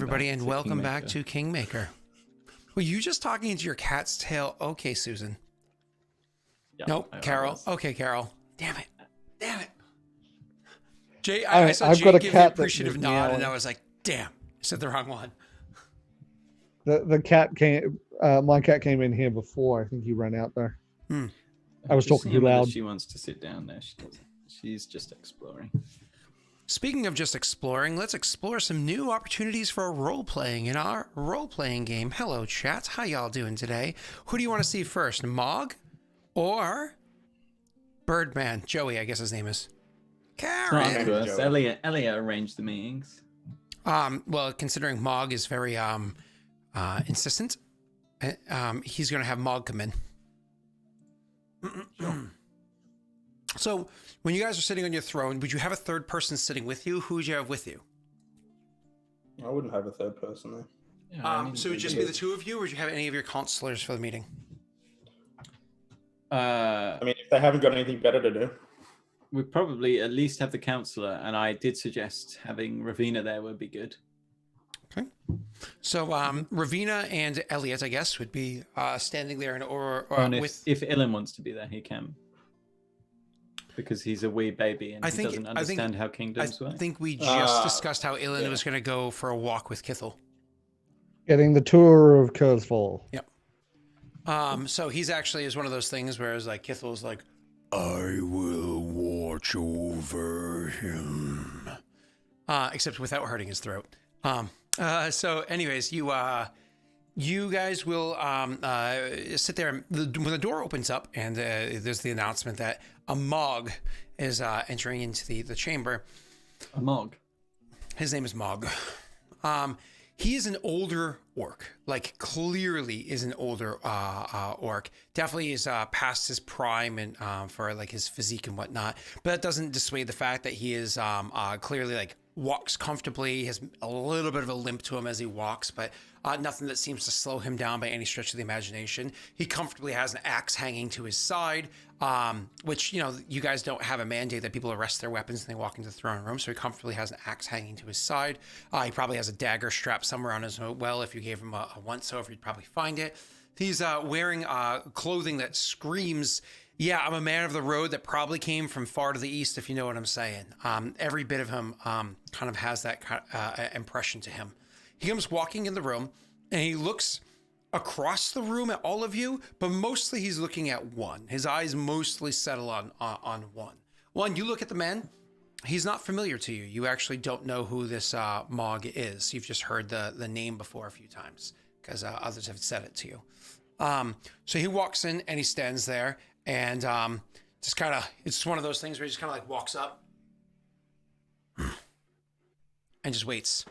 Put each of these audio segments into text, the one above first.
everybody, and welcome back Kingmaker. to Kingmaker. Were you just talking into your cat's tail? Okay, Susan. Yeah, Nope, I Carol. was. Okay, Carol. Damn it. Jay, I saw I've Jay got a give cat the that appreciative was nod, and meowing. I was like, damn, I said the wrong one. The cat came. My cat came in here before. I think he ran out there. I was Just talking too seeing whether loud. She wants to sit down there. She doesn't. She's just exploring. Speaking of just exploring, let's explore some new opportunities for role-playing in our role-playing game. Hello, chat. How y'all doing today? Who do you want to see first, Mog or Birdman? Joey, I guess his name is. Not Karen. up to us. Elliot arranged the meetings. Well, considering Mog is very insistent, he's going to have Mog come in. So, when you guys are sitting on your throne, would you have a third person sitting with you? Who would you have with you? I wouldn't have a third person there. Yeah, So it would just be the two of you, or would you have any of your counselors for the meeting? I mean, if they haven't got anything better to do. We probably at least have the counselor, and I did suggest having Ravina there would be good. Okay. So Ravina and Elliot, I guess, would be standing there And with. if Ilan wants to be there, he can. Because he's a wee baby and he doesn't understand how kingdoms work. I think we just discussed how Ilan was going to go for a walk with Kithel. Getting the tour of Kurzfall. Yep. So he's actually is one of those things where it's like Kithel's like, I will watch over him. Except without hurting his throat. So anyways, you guys will sit there when the door opens up and there's the announcement that a Mog is entering into the chamber. A Mog? His name is Mog. He is an older orc, like clearly is an older orc. Definitely is past his prime and for like his physique and whatnot. But that doesn't dissuade the fact that he is clearly like walks comfortably, has a little bit of a limp to him as he walks, but nothing that seems to slow him down by any stretch of the imagination. He comfortably has an axe hanging to his side, which, you know, you guys don't have a mandate that people arrest their weapons and they walk into the throne room, so he comfortably has an axe hanging to his side. He probably has a dagger strapped somewhere on his well. If you gave him a once-over, you'd probably find it. He's wearing clothing that screams, yeah, I'm a man of the road that probably came from far to the east, if you know what I'm saying. Every bit of him kind of has that impression to him. He comes walking in the room, and he looks across the room at all of you, but mostly he's looking at one. His eyes mostly settle on one. One, you look at the man, he's not familiar to you. You actually don't know who this Mog is. You've just heard the name before a few times, because others have said it to you. So he walks in, and he stands there, and just kind of, it's one of those things where he just kind of like walks up and just waits.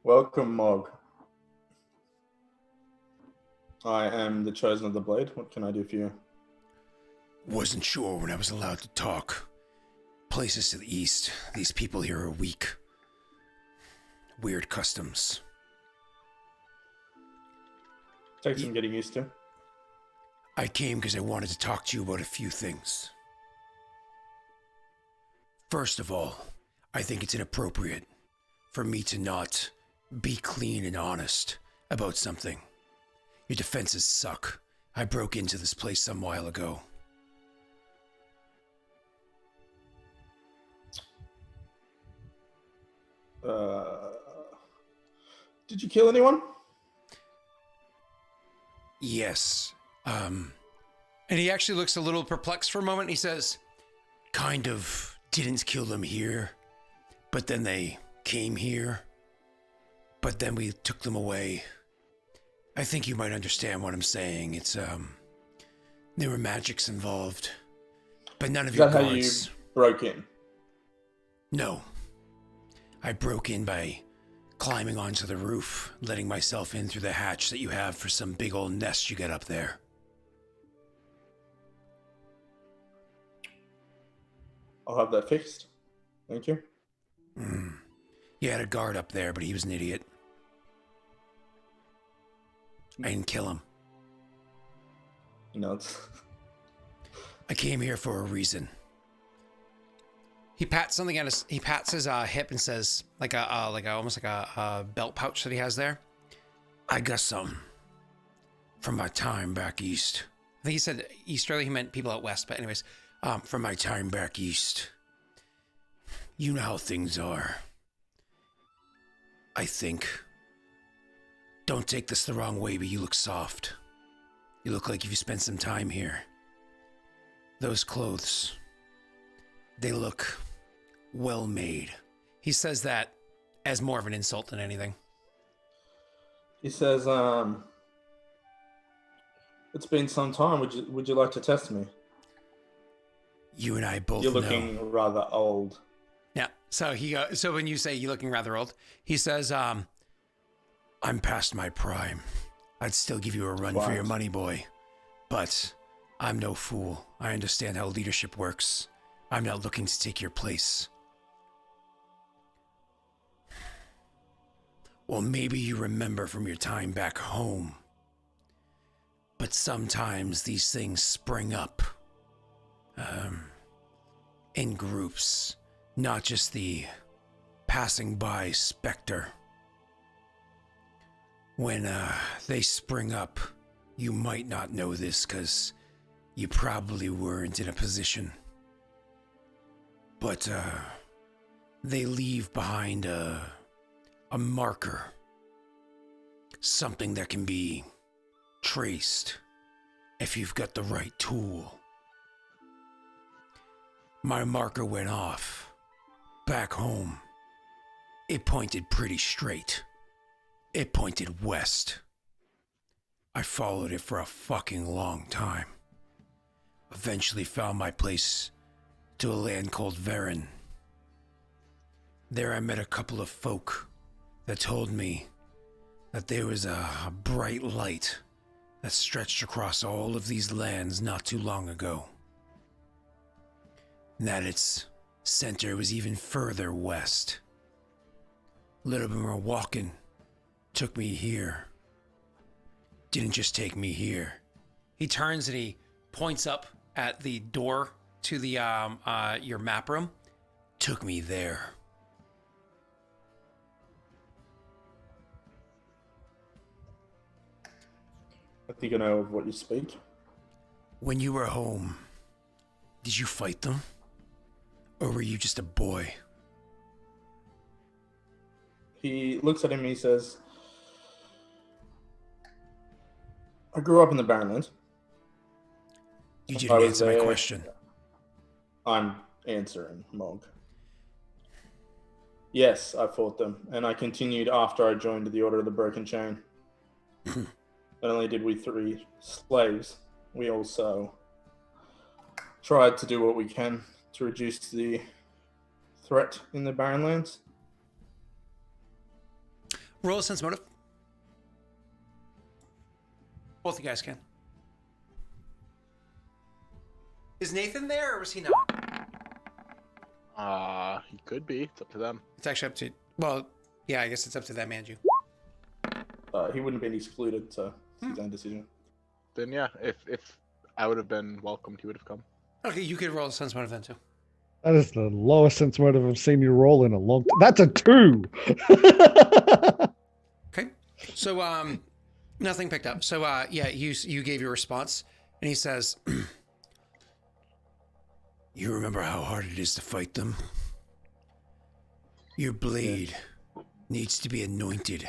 Welcome, Mog. I am the Chosen of the Blade. What can I do for you? Wasn't sure when I was allowed to talk. Places to the east. These people here are weak. Weird customs. Takes some getting used to. I came because I wanted to talk to you about a few things. First of all, I think it's inappropriate for me to not be clean and honest about something. Your defenses suck. I broke into this place some while ago. Did you kill anyone? Yes. And he actually looks a little perplexed for a moment. He says, kind of didn't kill them here, but then they came here, but then we took them away. I think you might understand what I'm saying. It's, there were magics involved, but none of your Is that how guards. you broke in? No. I broke in by climbing onto the roof, letting myself in through the hatch that you have for some big old nest you get up there. I'll have that fixed. Thank you. You had a guard up there, but he was an idiot. I didn't kill him. No, it's... I came here for a reason. He pats something on he pats his hip and says, almost like a belt pouch that he has there. I got some from my time back east. I think he said east earlier. He meant people out west, but anyways, from my time back east. You know how things are. I think. Don't take this the wrong way, but you look soft. You look like you've spent some time here. Those clothes, they look well made. He says that as more of an insult than anything. He says, it's been some time. Would you like to test me? You and I both know. You're looking rather old. Yeah. So so when you say you're looking rather old, he says, I'm past my prime. I'd still give you a run for your money, boy. But I'm no fool. I understand how leadership works. I'm not looking to take your place. Well, maybe you remember from your time back home. But sometimes these things spring up. In groups. Not just the passing by specter. When they spring up, you might not know this because you probably weren't in a position. But they leave behind a marker. Something that can be traced if you've got the right tool. My marker went off. Back home. It pointed pretty straight. It pointed west. I followed it for a fucking long time. Eventually found my place to a land called Varen. There I met a couple of folk that told me that there was a bright light that stretched across all of these lands not too long ago. And that its center was even further west. A little bit more walking took me here. Didn't just take me here. He turns and he points up at the door to the your map room. Took me there. I think I know of what you speak. When you were home, did you fight them? Or were you just a boy? He looks at him and he says, I grew up in the Barrenlands. You didn't answer my question. I'm answering, Mog. Yes, I fought them, and I continued after I joined the Order of the Broken Chain. Not only did we free slaves, we also tried to do what we can to reduce the threat in the Barrenlands. Roll a sense motive. Both you guys can. Is Nathan there or was he not? He could be. It's up to them. It's actually up to, well, yeah, I guess it's up to them and you. He wouldn't have been excluded, so it's his own decision. Then yeah, if I would have been welcomed, he would have come. Okay, you could roll a sense motive then too. That is the lowest sense motive I've seen you roll in a long time. That's a 2. Okay. So nothing picked up. So yeah, you gave your response and he says, you remember how hard it is to fight them? Your blade needs to be anointed.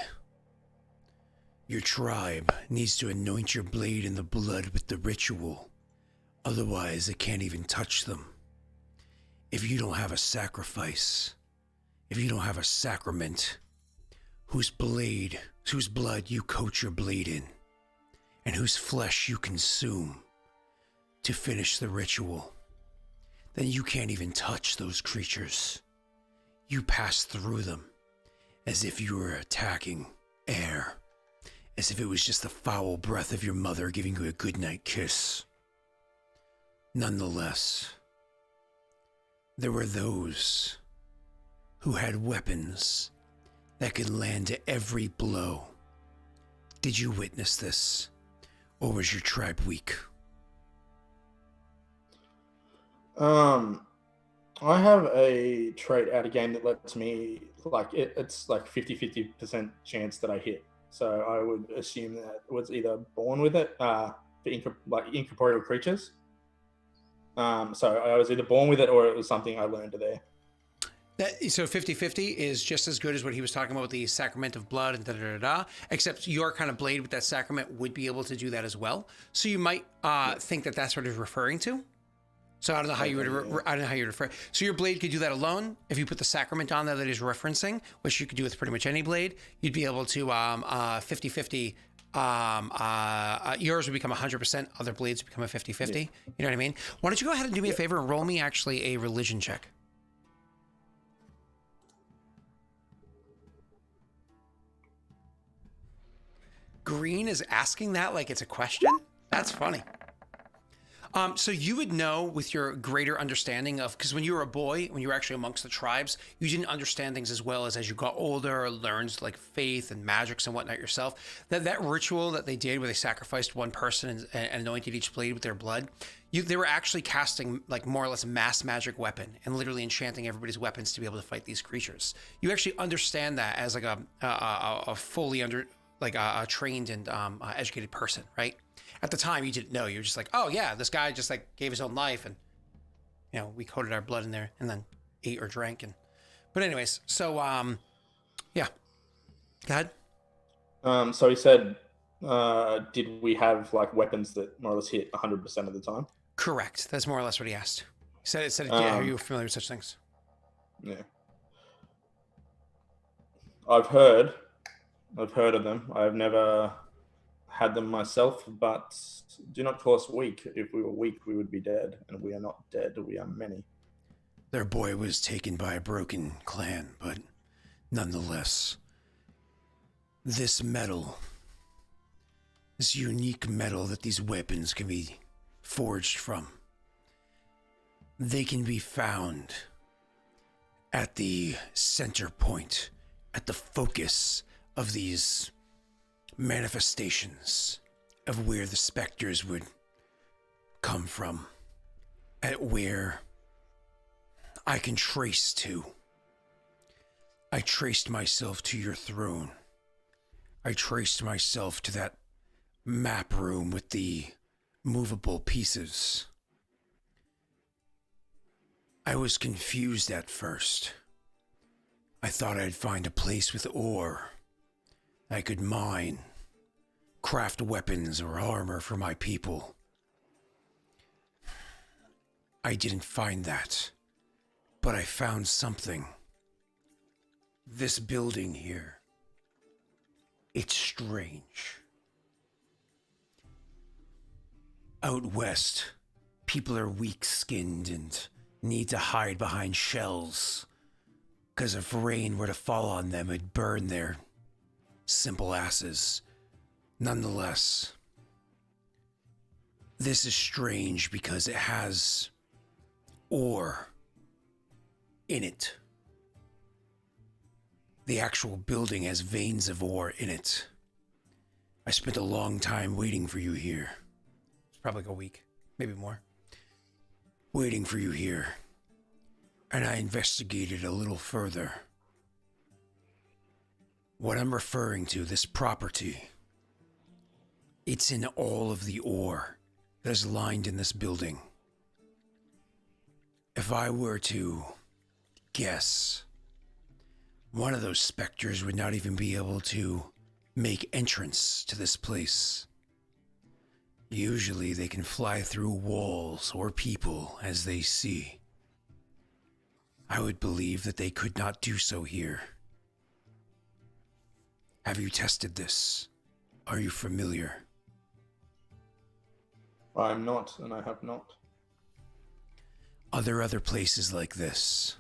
Your tribe needs to anoint your blade in the blood with the ritual. Otherwise, it can't even touch them. If you don't have a sacrifice, if you don't have a sacrament, whose blood you coat your blade in, and whose flesh you consume to finish the ritual, then you can't even touch those creatures. You pass through them as if you were attacking air, as if it was just the foul breath of your mother giving you a goodnight kiss. Nonetheless, there were those who had weapons that could land to every blow. Did you witness this, or was your tribe weak? I have a trait out of game that lets me, like, it's like 50% chance that I hit. So I would assume that it was either born with it for incorporeal creatures. So I was either born with it or it was something I learned there. So 50-50 is just as good as what he was talking about with the sacrament of blood and da-da-da-da, except your kind of blade with that sacrament would be able to do that as well. So you might think that that's what he's referring to. So I don't know how you would. I don't know how you would refer. So your blade could do that alone. If you put the sacrament on there that he's referencing, which you could do with pretty much any blade, you'd be able to 50-50. Yours would become 100%. Other blades would become a 50-50. You know what I mean? Why don't you go ahead and do me a favor and roll me actually a religion check? Green is asking that like it's a question? That's funny. So you would know with your greater understanding of, because when you were a boy, when you were actually amongst the tribes, you didn't understand things as well as you got older, learned like faith and magics and whatnot yourself, that ritual that they did where they sacrificed one person and anointed each blade with their blood, they were actually casting like more or less a mass magic weapon and literally enchanting everybody's weapons to be able to fight these creatures. You actually understand that as like a fully a trained and educated person, right? At the time, you didn't know. You were just like, oh, yeah, this guy just like gave his own life. And, you know, we coated our blood in there and then ate or drank. But anyways, so, yeah. Go ahead. So he said, did we have like weapons that more or less hit 100% of the time? Correct. That's more or less what he asked. He said are you familiar with such things? Yeah. I've heard of them. I've never had them myself, but do not call us weak. If we were weak, we would be dead, and we are not dead. We are many. Their boy was taken by a broken clan, but nonetheless, this metal, this unique metal that these weapons can be forged from, they can be found at the center point, at the focus of these manifestations of where the specters would come from, at where I can trace to. I traced myself to your throne. I traced myself to that map room with the movable pieces. I was confused at first. I thought I'd find a place with ore I could mine, craft weapons or armor for my people. I didn't find that, but I found something. This building here, it's strange. Out west, people are weak-skinned and need to hide behind shells, because if rain were to fall on them, it'd burn their simple asses. Nonetheless, this is strange because it has ore in it. The actual building has veins of ore in it. I spent a long time waiting for you here. It's probably like a week, maybe more. Waiting for you here. And I investigated a little further. What I'm referring to, this property, it's in all of the ore that is lined in this building. If I were to guess, one of those specters would not even be able to make entrance to this place. Usually they can fly through walls or people as they see. I would believe that they could not do so here. Have you tested this? Are you familiar? I'm not, and I have not. Are there other places like this?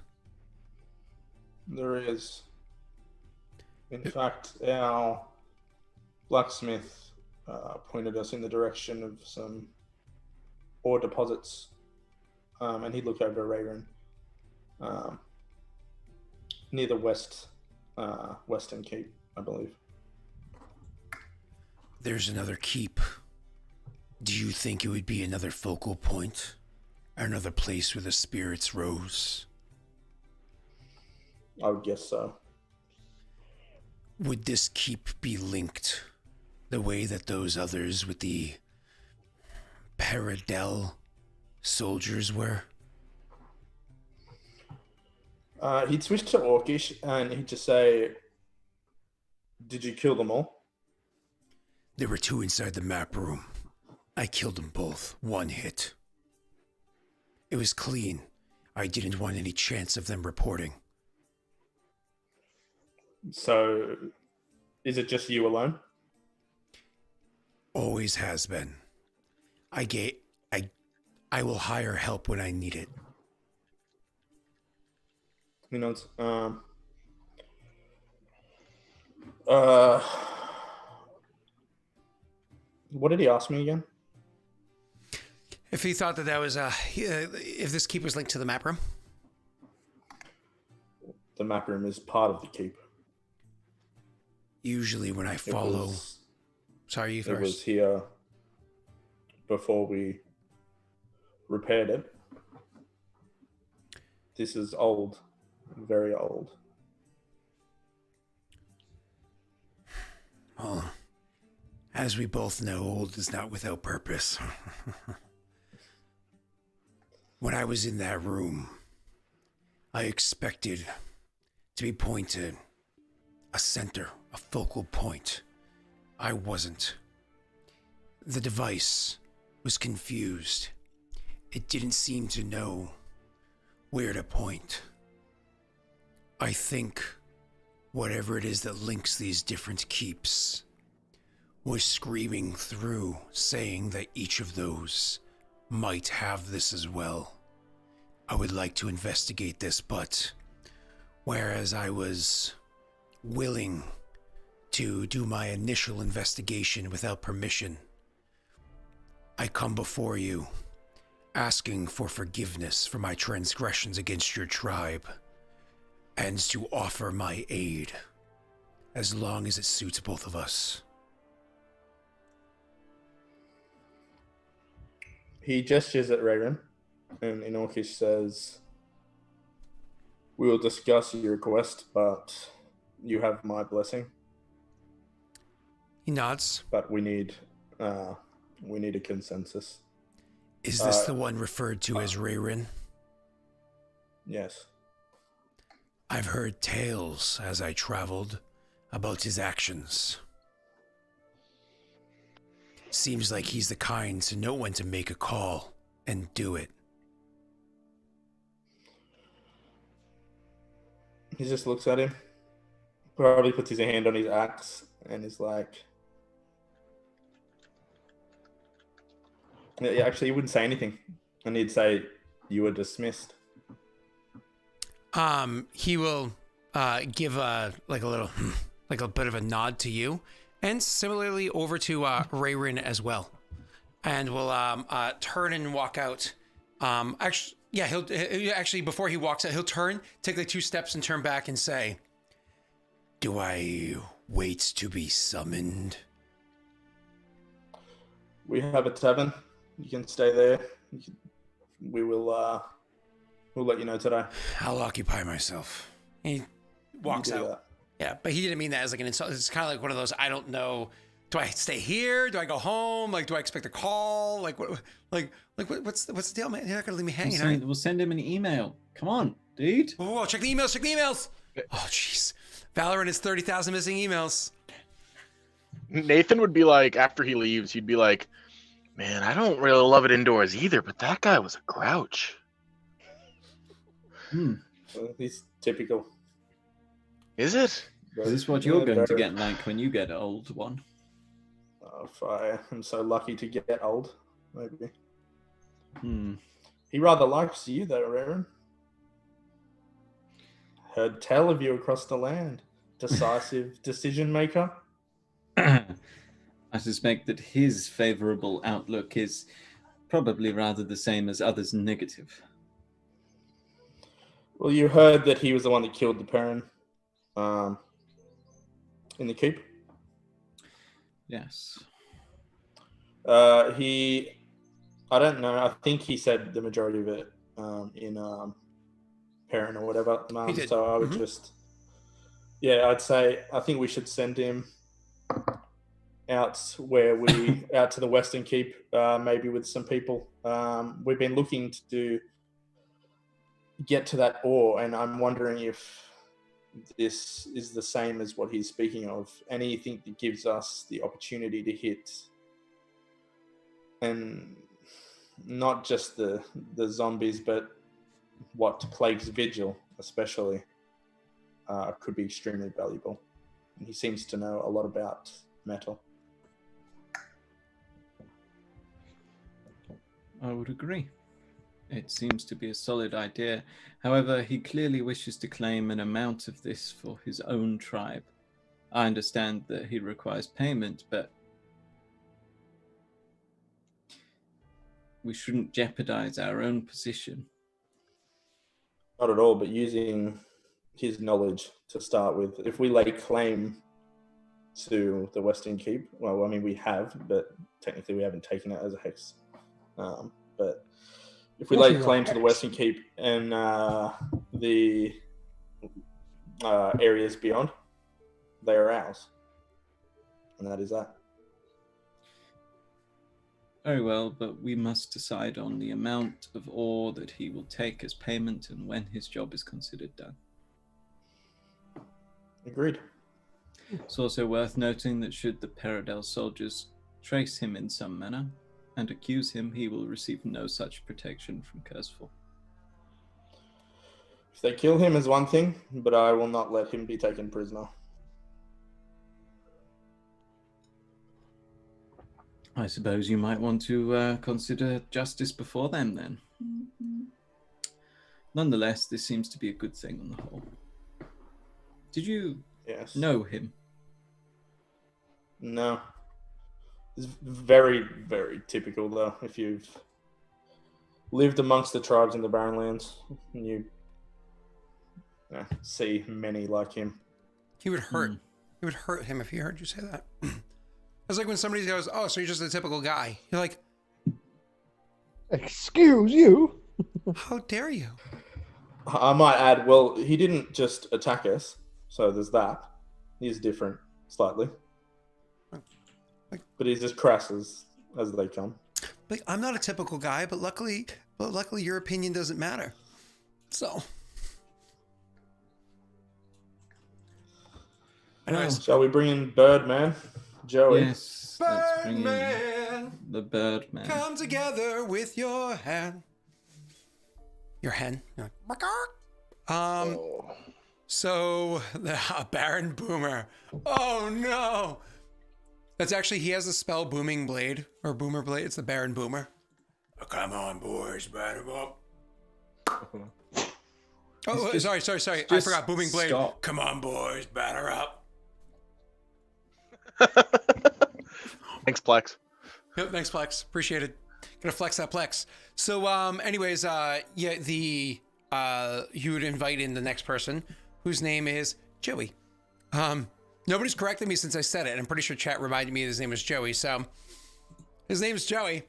There is. In fact, our blacksmith pointed us in the direction of some ore deposits, and he looked over Rayron, near the western keep, I believe. There's another keep. Do you think it would be another focal point? Another place where the spirits rose? I would guess so. Would this keep be linked the way that those others with the Paradel soldiers were? He'd switch to Orcish and he'd just say, "Did you kill them all?" There were 2 inside the map room. I killed them both. 1 hit. It was clean. I didn't want any chance of them reporting. So, is it just you alone? Always has been. I will hire help when I need it. Who knows? What did he ask me again? If he thought that was if this keep was linked to the map room. The map room is part of the keep. Usually when I follow... Sorry, you first. It was here before we repaired it. This is old. Very old. Well, as we both know, old is not without purpose. When I was in that room, I expected to be pointed a center, a focal point. I wasn't. The device was confused. It didn't seem to know where to point. I think whatever it is that links these different keeps was screaming through, saying that each of those might have this as well. I would like to investigate this, but whereas I was willing to do my initial investigation without permission, I come before you asking for forgiveness for my transgressions against your tribe and to offer my aid as long as it suits both of us. He gestures at Rayron, and Inorkish says, "We will discuss your request, but you have my blessing." He nods. But we need a consensus. Is this the one referred to as Rayron? Yes. I've heard tales as I traveled about his actions. Seems like he's the kind to know when to make a call and do it. He just looks at him, probably puts his hand on his axe, and is like, yeah, actually, he wouldn't say anything. And he'd say, "You were dismissed." He will give a little, like a bit of a nod to you, and similarly over to Rayron as well, and will turn and walk out. Actually, yeah, he'll actually before he walks out, he'll turn, take like 2 steps, and turn back and say, "Do I wait to be summoned?" We have a tavern. You can stay there. We will. We'll let you know today. I'll occupy myself. He walks out. That. Yeah, but he didn't mean that as like an insult. It's kind of like one of those, I don't know. Do I stay here? Do I go home? Like, do I expect a call? Like, what? What's the deal, man? You're not gonna leave me hanging, right? We'll send him an email. Come on, dude. Whoa, check the emails. Check the emails. Oh, jeez. Valorant has 30,000 missing emails. Nathan would be like, after he leaves, he'd be like, "Man, I don't really love it indoors either, but that guy was a grouch." He's typical. Is it? Is this what you're going to get like when you get old, one? If I am so lucky to get old, maybe. He rather likes you, though, Rayron. Heard tell of you across the land. Decisive decision maker. I suspect that his favorable outlook is probably rather the same as others' negative. Well, you heard that he was the one that killed the Perrin in the keep? Yes. I don't know. I think he said the majority of it parent or whatever. He did. So I would just, I'd say I think we should send him out out to the Western Keep, maybe with some people. We've been looking to get to that ore, and I'm wondering if this is the same as what he's speaking of. Anything that gives us the opportunity to hit, and not just the zombies, but what plagues Vigil especially, could be extremely valuable. And he seems to know a lot about metal. I would agree. It seems to be a solid idea. However, he clearly wishes to claim an amount of this for his own tribe. I understand that he requires payment, but we shouldn't jeopardize our own position. Not at all, but using his knowledge to start with. If we lay claim to the Western Keep, well, I mean, we have, but technically we haven't taken it as a hex. But if we lay claim to the Western Keep and the areas beyond, they are ours. And that is that. Very well, but we must decide on the amount of ore that he will take as payment and when his job is considered done. Agreed. It's also worth noting that should the Peridel soldiers trace him in some manner and accuse him, he will receive no such protection from Curseful. If they kill him is one thing, but I will not let him be taken prisoner. I suppose you might want to consider justice before them then. Nonetheless, this seems to be a good thing on the whole. Did you know him? No. It's very, very typical, though. If you've lived amongst the tribes in the Barrenlands, you see many like him. He would hurt. It would hurt him if he heard you say that. It's like when somebody goes, "Oh, so you're just a typical guy." You're like, "Excuse you? How dare you?" I might add, well, he didn't just attack us, so there's that. He's different, slightly. But he's as crass as they come. Like, I'm not a typical guy, but luckily your opinion doesn't matter. So. Anyways, shall we bring in Birdman? Joey? Yes, let's bring in the Birdman. Come together with your hand. Your hen? You're like, So, the Baron Boomer. Oh, no. That's actually, he has the spell Booming Blade, or Boomer Blade. It's the Baron Boomer. Oh, come on, boys, batter up. Oh, sorry. I forgot Booming Blade. Stop. Come on, boys, batter up. Thanks, Plex. Yep, thanks, Plex. Appreciate it. Gonna flex that Plex. So, anyways, you would invite in the next person, whose name is Joey. Nobody's corrected me since I said it. I'm pretty sure chat reminded me his name was Joey. So his name's Joey.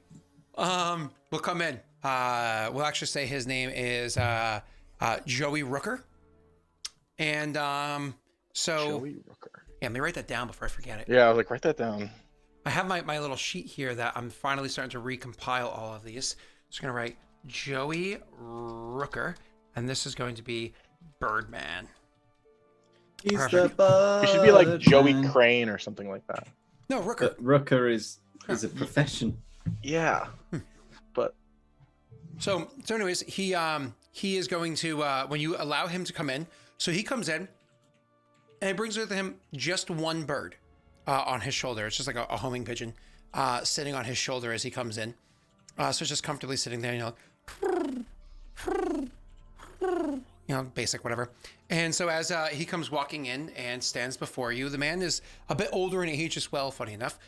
We'll come in. We'll actually say his name is Joey Rooker. And Joey Rooker. Yeah, let me write that down before I forget it. Yeah, I was like, write that down. I have my little sheet here that I'm finally starting to recompile all of these. Just gonna write Joey Rooker, and this is going to be Birdman. He's Perfect. the Birdman. It should be like Joey Crane or something like that. No, Rooker. Rooker is a profession. Yeah, but So anyways, he is going to when you allow him to come in. So he comes in, and he brings with him just one bird on his shoulder. It's just like a homing pigeon sitting on his shoulder as he comes in. So it's just comfortably sitting there, basic whatever. And so as he comes walking in and stands before you, the man is a bit older in age as well, funny enough.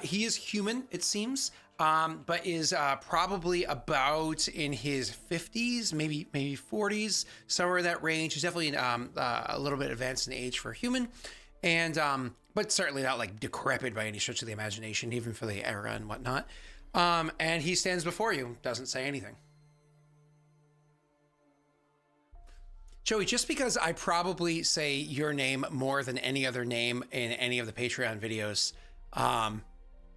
He is human, it seems, but is probably about in his 50s, maybe 40s, somewhere in that range. He's definitely a little bit advanced in age for a human, and but certainly not like decrepit by any stretch of the imagination, even for the era and whatnot. And he stands before you, doesn't say anything. Joey, just because I probably say your name more than any other name in any of the Patreon videos,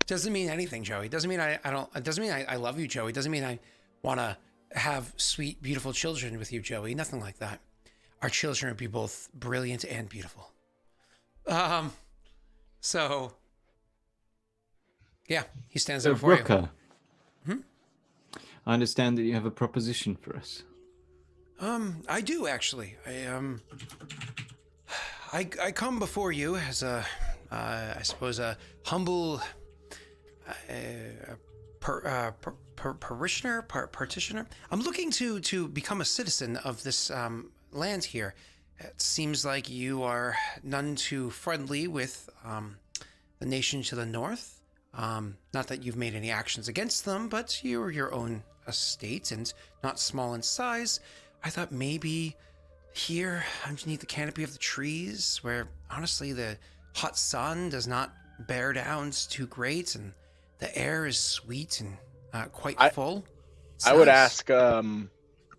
doesn't mean anything, Joey. Doesn't mean I don't. It doesn't mean I love you, Joey. Doesn't mean I want to have sweet, beautiful children with you, Joey. Nothing like that. Our children would be both brilliant and beautiful. So yeah, he stands there before Brooker, you. I understand that you have a proposition for us. I do actually. I come before you as a, I suppose a humble partitioner. I'm looking to become a citizen of this land here. It seems like you are none too friendly with the nation to the north. Not that you've made any actions against them, but you're your own estate and not small in size. I thought maybe here, underneath the canopy of the trees, where honestly the hot sun does not bear down too great, and the air is sweet and quite full. I would ask, where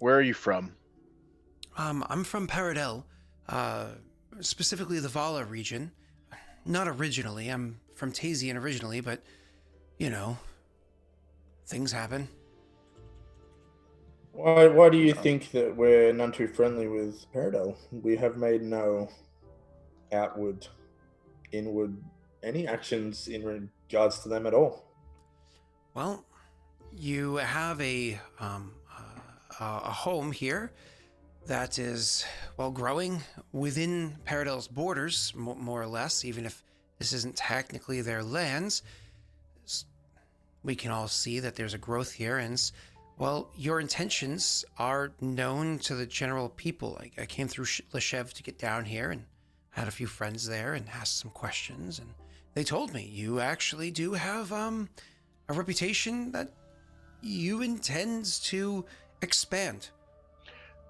are you from? I'm from Paradel, specifically the Vala region. Not originally. I'm from Tazian originally, but you know, things happen. Why do you think that we're none too friendly with Paradel? We have made no outward, inward, any actions in regards to them at all. Well, you have a home here that is, well, growing within Paradel's borders, more or less, even if this isn't technically their lands. We can all see that there's a growth here, and well, your intentions are known to the general people. I came through Leshev to get down here and had a few friends there and asked some questions, and they told me you actually do have a reputation that you intend to expand.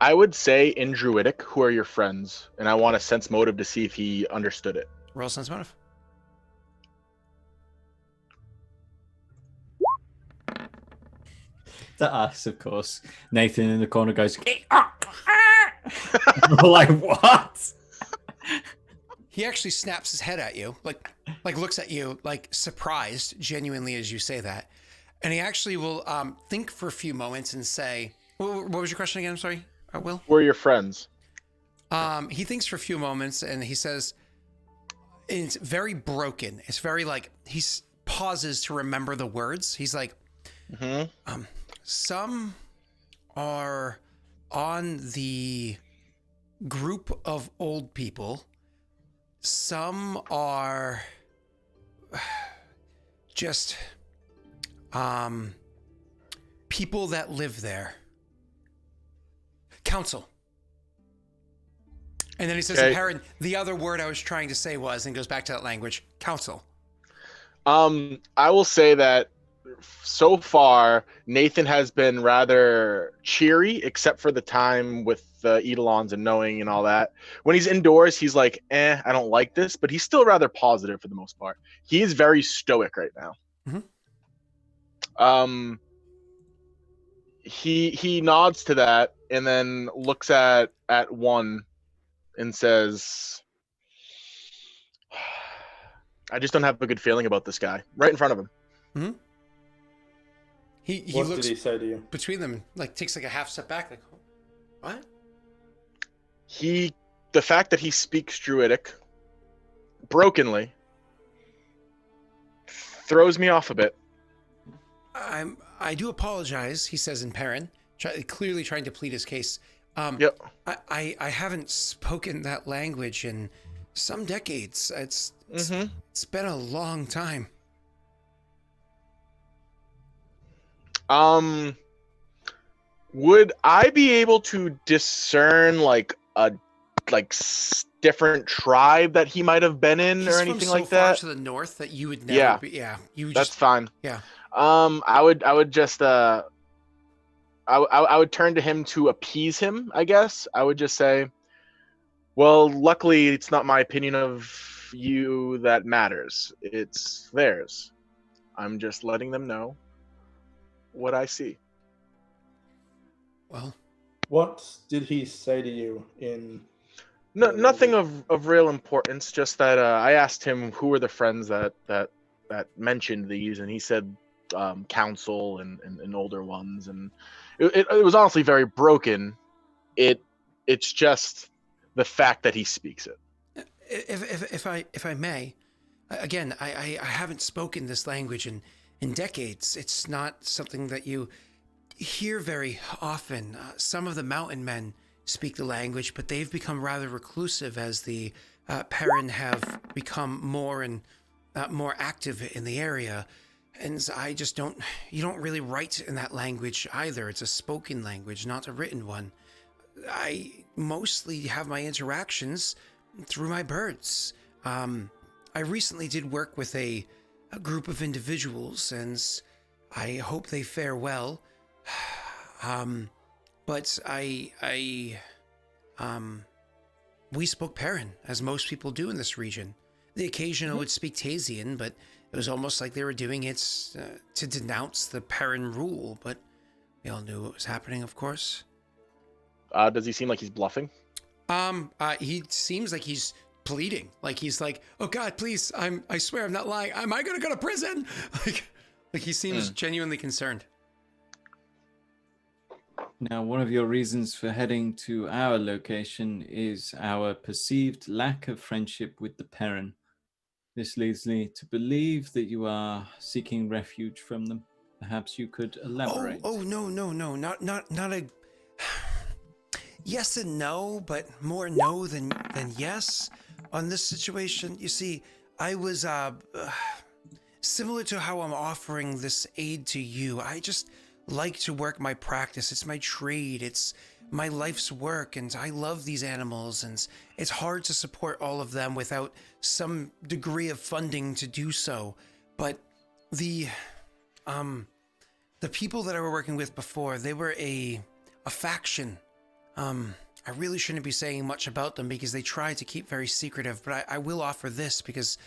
I would say in Druidic, who are your friends? And I want a sense motive to see if he understood it. Roll sense motive. To us, of course. Nathan in the corner goes, we're like, what? He actually snaps his head at you, like looks at you, like surprised, genuinely, as you say that. And he actually will think for a few moments and say, what was your question again? I'm sorry, Will? Who are your friends? He thinks for a few moments and he says, and it's very broken. It's very like, he pauses to remember the words. He's like, some are on the group of old people. Some are just people that live there. Council. And then he says, Okay. Perrin, the other word I was trying to say was, and goes back to that language, council. I will say that so far, Nathan has been rather cheery, except for the time with the Eidolons and knowing and all that. When he's indoors, he's like, I don't like this, but he's still rather positive for the most part. He is very stoic right now. He nods to that and then looks at one and says, I just don't have a good feeling about this guy. Right in front of him. He What looks did he say to you? between them, like takes like a half step back, like, what? The fact that he speaks Druidic brokenly throws me off a bit. I do apologize, he says in Perrin, clearly trying to plead his case. Yep. I haven't spoken that language in some decades. It's been a long time. Would I be able to discern like a different tribe that he might have been in or anything like that? He's from so far to the north that you would never be. Yeah, That's fine. Yeah. I would just I would turn to him to appease him, I guess. I would just say, well, luckily it's not my opinion of you that matters. It's theirs. I'm just letting them know what I see. Well, What did he say to you in? No, nothing of real importance. Just that I asked him who were the friends that mentioned these, and he said council and older ones, and it was honestly very broken. It's just the fact that he speaks it. If I may, again, I haven't spoken this language in decades. It's not something that you hear very often. Some of the mountain men speak the language, but they've become rather reclusive as the Perrin have become more and more active in the area. And I just don't, you don't really write in that language either. It's a spoken language, not a written one. I mostly have my interactions through my birds. I recently did work with a group of individuals, and I hope they fare well. But we spoke Perrin, as most people do in this region. The occasional would speak Tasian, but it was almost like they were doing it to denounce the Perrin rule, but we all knew what was happening, of course. Does he seem like he's bluffing? He seems like he's pleading. Like he's like, "Oh God, please! I swear I'm not lying. Am I gonna go to prison?" Like he seems genuinely concerned. Now, one of your reasons for heading to our location is our perceived lack of friendship with the Perrin. This leads me to believe that you are seeking refuge from them. Perhaps you could elaborate. Oh no, not a. Yes and no, but more no than yes on this situation. You see, I was similar to how I'm offering this aid to you. I just like to work my practice. It's my trade. It's my life's work, and I love these animals, and it's hard to support all of them without some degree of funding to do so. But the people that I were working with before, they were a faction. I really shouldn't be saying much about them because they try to keep very secretive, but I will offer this because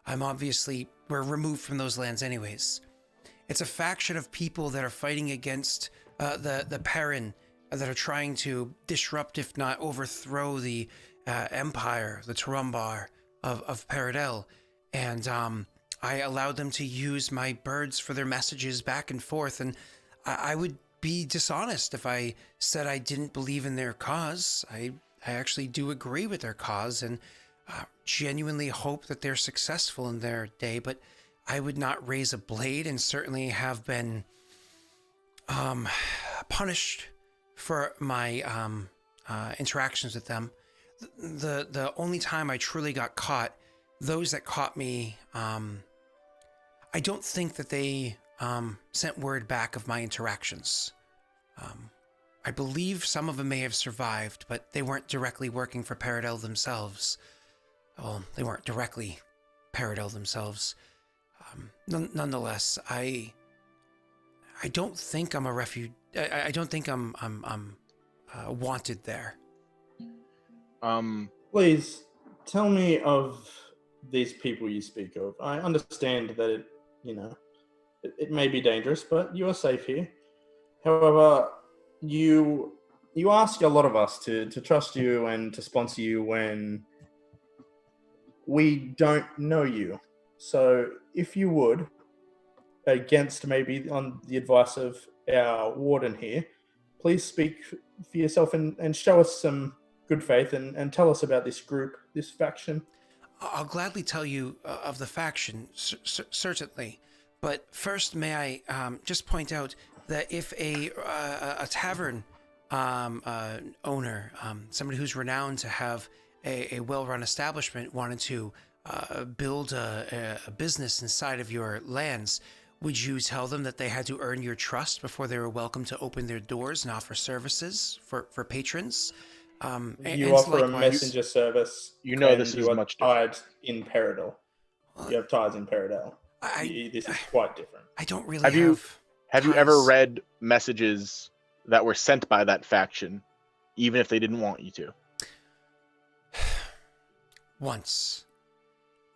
we're removed from those lands anyways. It's a faction of people that are fighting against the Perrin, that are trying to disrupt, if not overthrow, the empire, the Turumbar of Paradel. And I allowed them to use my birds for their messages back and forth, and I would be dishonest if I said I didn't believe in their cause. I actually do agree with their cause and genuinely hope that they're successful in their day, but I would not raise a blade and certainly have been punished for my interactions with them. The only time I truly got caught, those that caught me, I don't think that they sent word back of my interactions. I believe some of them may have survived, but they weren't directly working for Paradel themselves. Well, they weren't directly Paradel themselves. Nonetheless, I don't think I'm a refuge. I don't think I'm wanted there. Please tell me of these people you speak of. I understand that it may be dangerous, but you are safe here. However, you ask a lot of us to trust you and to sponsor you when we don't know you. So if you would, against maybe on the advice of our warden here, please speak for yourself and show us some good faith and tell us about this group, this faction. I'll gladly tell you of the faction, certainly. But first, may I just point out that if a tavern owner, somebody who's renowned to have a well-run establishment, wanted to build a business inside of your lands, would you tell them that they had to earn your trust before they were welcome to open their doors and offer services for patrons? You offer a messenger service. You know this is you are much tied in Paradel. You have ties in Paradel. This is quite different. I don't really have you ever read messages that were sent by that faction, even if they didn't want you to? Once.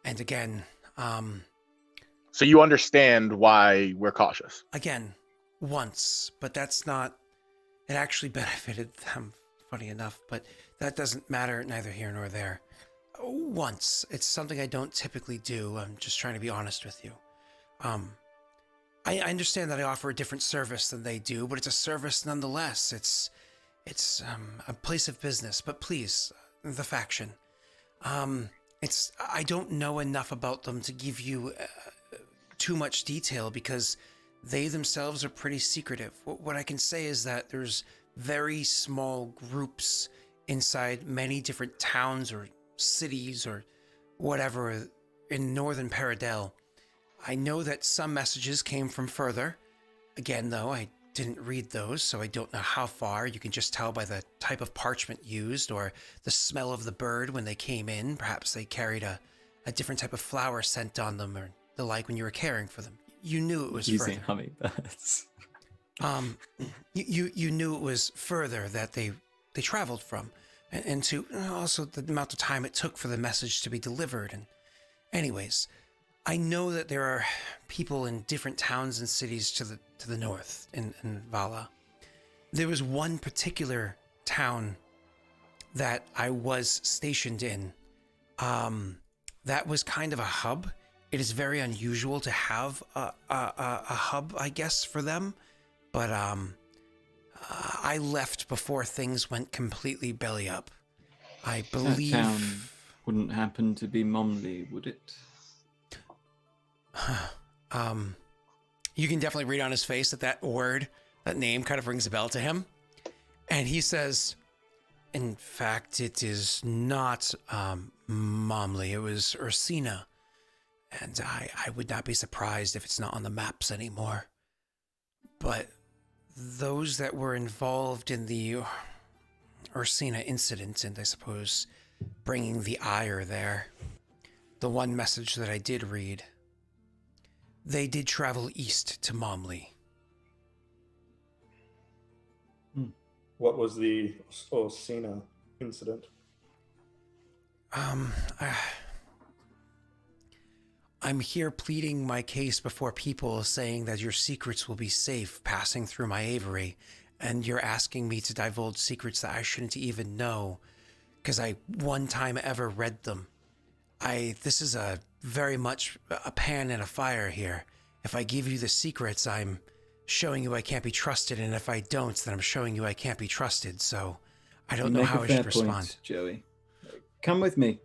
And again, So you understand why we're cautious? Again, once, but it's It actually benefited them, funny enough, but that doesn't matter, neither here nor there. Once. It's something I don't typically do. I'm just trying to be honest with you. I understand that I offer a different service than they do, but it's a service nonetheless. It's a place of business, but please, the faction. I don't know enough about them to give you too much detail because they themselves are pretty secretive. What I can say is that there's very small groups inside many different towns or cities or whatever in northern Paradel. I know that some messages came from further. Again, though, I didn't read those, so I don't know how far. You can just tell by the type of parchment used or the smell of the bird when they came in. Perhaps they carried a different type of flower scent on them or the like when you were caring for them. You knew it was Using further. hummingbirds. You knew it was further that they traveled from, and to also the amount of time it took for the message to be delivered. And anyways, I know that there are people in different towns and cities to the north in Vala. There was one particular town that I was stationed in. That was kind of a hub. It is very unusual to have a hub, I guess, for them. But I left before things went completely belly up. I believe... That town wouldn't happen to be Momley, would it? You can definitely read on his face that word, that name kind of rings a bell to him. And he says, in fact, it is not Momley, it was Ursina. And I would not be surprised if it's not on the maps anymore. But those that were involved in the Ursina incident, and I suppose bringing the ire there, the one message that I did read, they did travel east to Momley. What was the Orsina incident? I'm here pleading my case before people, saying that your secrets will be safe passing through my aviary, and you're asking me to divulge secrets that I shouldn't even know, because I one time ever read them. This is very much a pan in a fire here. If I give you the secrets, I'm showing you I can't be trusted, and if I don't, then I'm showing you I can't be trusted, so I don't know how I should respond. Joey. Come with me.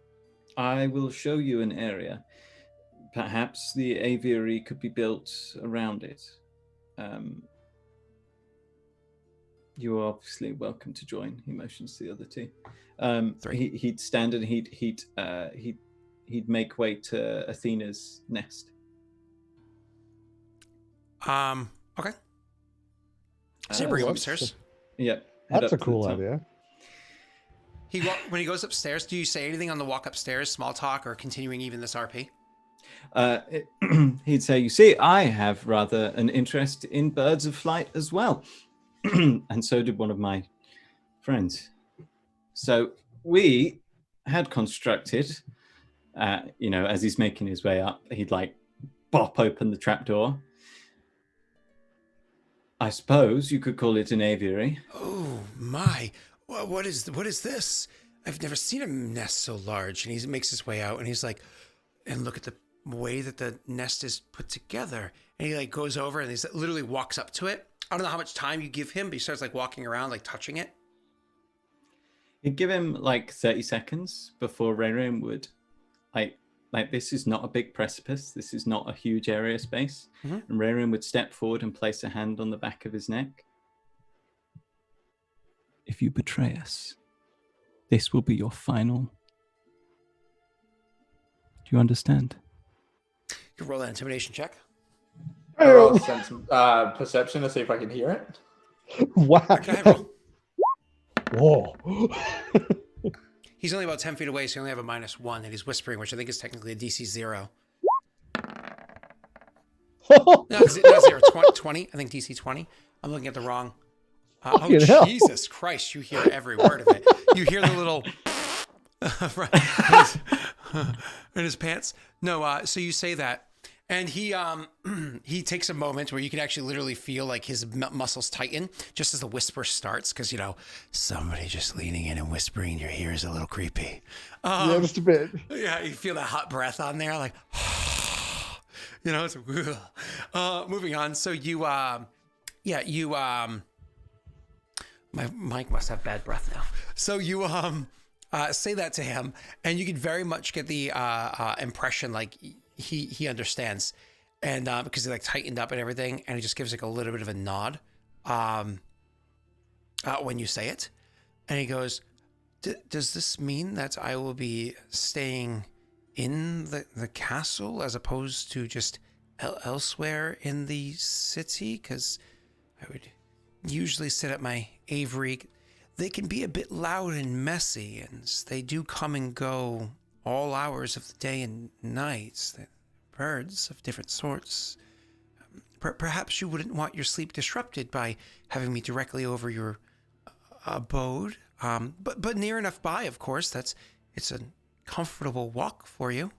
I will show you an area. Perhaps the aviary could be built around it. You are obviously welcome to join. He motions to the other two. He'd stand and he'd make way to Athena's nest. Okay. So bring him upstairs. Yep. That's a cool idea. When he goes upstairs, do you say anything on the walk upstairs, small talk, or continuing even this RP? He'd say, you see, I have rather an interest in birds of flight as well. And so did one of my friends. So we had constructed, as he's making his way up, he'd bop open the trapdoor. I suppose you could call it an aviary. Oh my! What is this? I've never seen a nest so large. And he makes his way out, and he's like, and look at the way that the nest is put together. And he goes over and he literally walks up to it. I don't know how much time you give him, but he starts walking around, touching it. You'd give him 30 seconds before Rayram would this is not a big precipice. This is not a huge area space. Mm-hmm. And Rayram would step forward and place a hand on the back of his neck. If you betray us, this will be your final. Do you understand? You can roll an intimidation check. I roll sense perception to see if I can hear it. Wow. Okay, roll. Whoa. He's only about 10 feet away, so you only have a -1, and he's whispering, which I think is technically a DC 0. No, 0, 20. I think DC 20. I'm looking at the wrong. Jesus Christ, you hear every word of it. You hear the little... in his pants. No, so you say that, And he he takes a moment where you can actually literally feel like his muscles tighten just as the whisper starts, because somebody just leaning in and whispering in your ear is a little creepy. Yeah, just a bit. Yeah, you feel that hot breath on there, like it's moving on. So my mic must have bad breath now. So you say that to him, and you can very much get the impression like he understands, and because he like tightened up and everything, and he just gives like a little bit of a nod when you say it, and he goes, "Does this mean that I will be staying in the castle as opposed to just elsewhere in the city? Because I would usually sit at my aviary. They can be a bit loud and messy, and they do come and go all hours of the day and night. They're birds of different sorts. Perhaps you wouldn't want your sleep disrupted by having me directly over your abode. But near enough by, of course. It's a comfortable walk for you."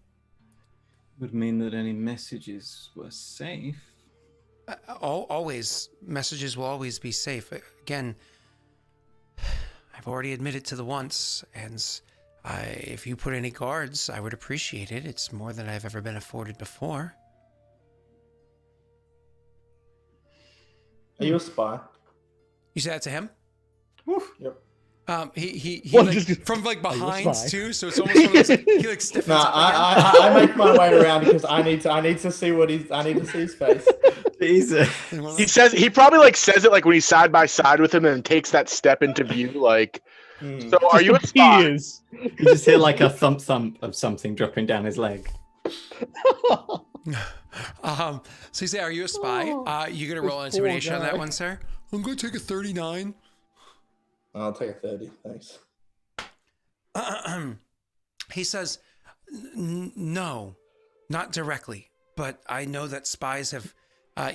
Would mean that any messages were safe. Always, messages will always be safe. Again, I've already admitted to the once, and if you put any guards, I would appreciate it. It's more than I've ever been afforded before. Are you a spy? You say that to him? Yep. He Well, like, just- from like Are you a behind spy? too, so it's almost one of those, like, he like stiffens No, up again. I make my way around because I need to see I need to see his face. Jesus. He probably like says it like when he's side by side with him and takes that step into view. Like, Hmm. so are you a spy? Appears. You just hear like a thump thump of something dropping down his leg. So you say, "Are you a spy?" You gonna roll an This poor intimidation on that guy. one, sir? I'm gonna take a 39. I'll take a 30, thanks. He says, "No, not directly, but I know that spies have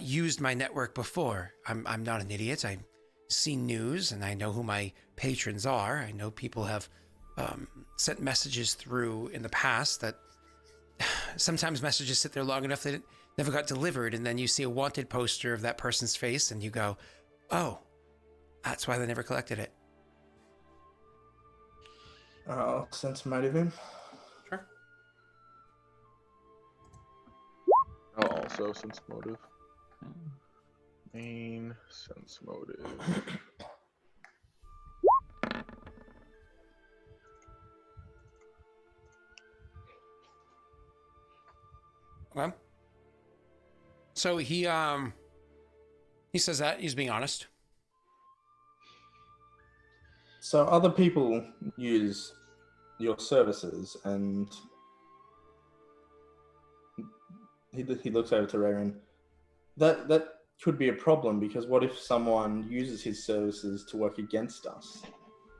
used my network before. I'm not an idiot. I've seen news, and I know who my patrons are. I know people have sent messages through in the past that sometimes messages sit there long enough that it never got delivered, and then you see a wanted poster of that person's face, and you go, oh, that's why they never collected it." I'll sense motive him. Sure. Oh, also sense motive. Main sense motive. Okay. So he says that he's being honest. So other people use your services, and he looks over to Rayron. That could be a problem, because what if someone uses his services to work against us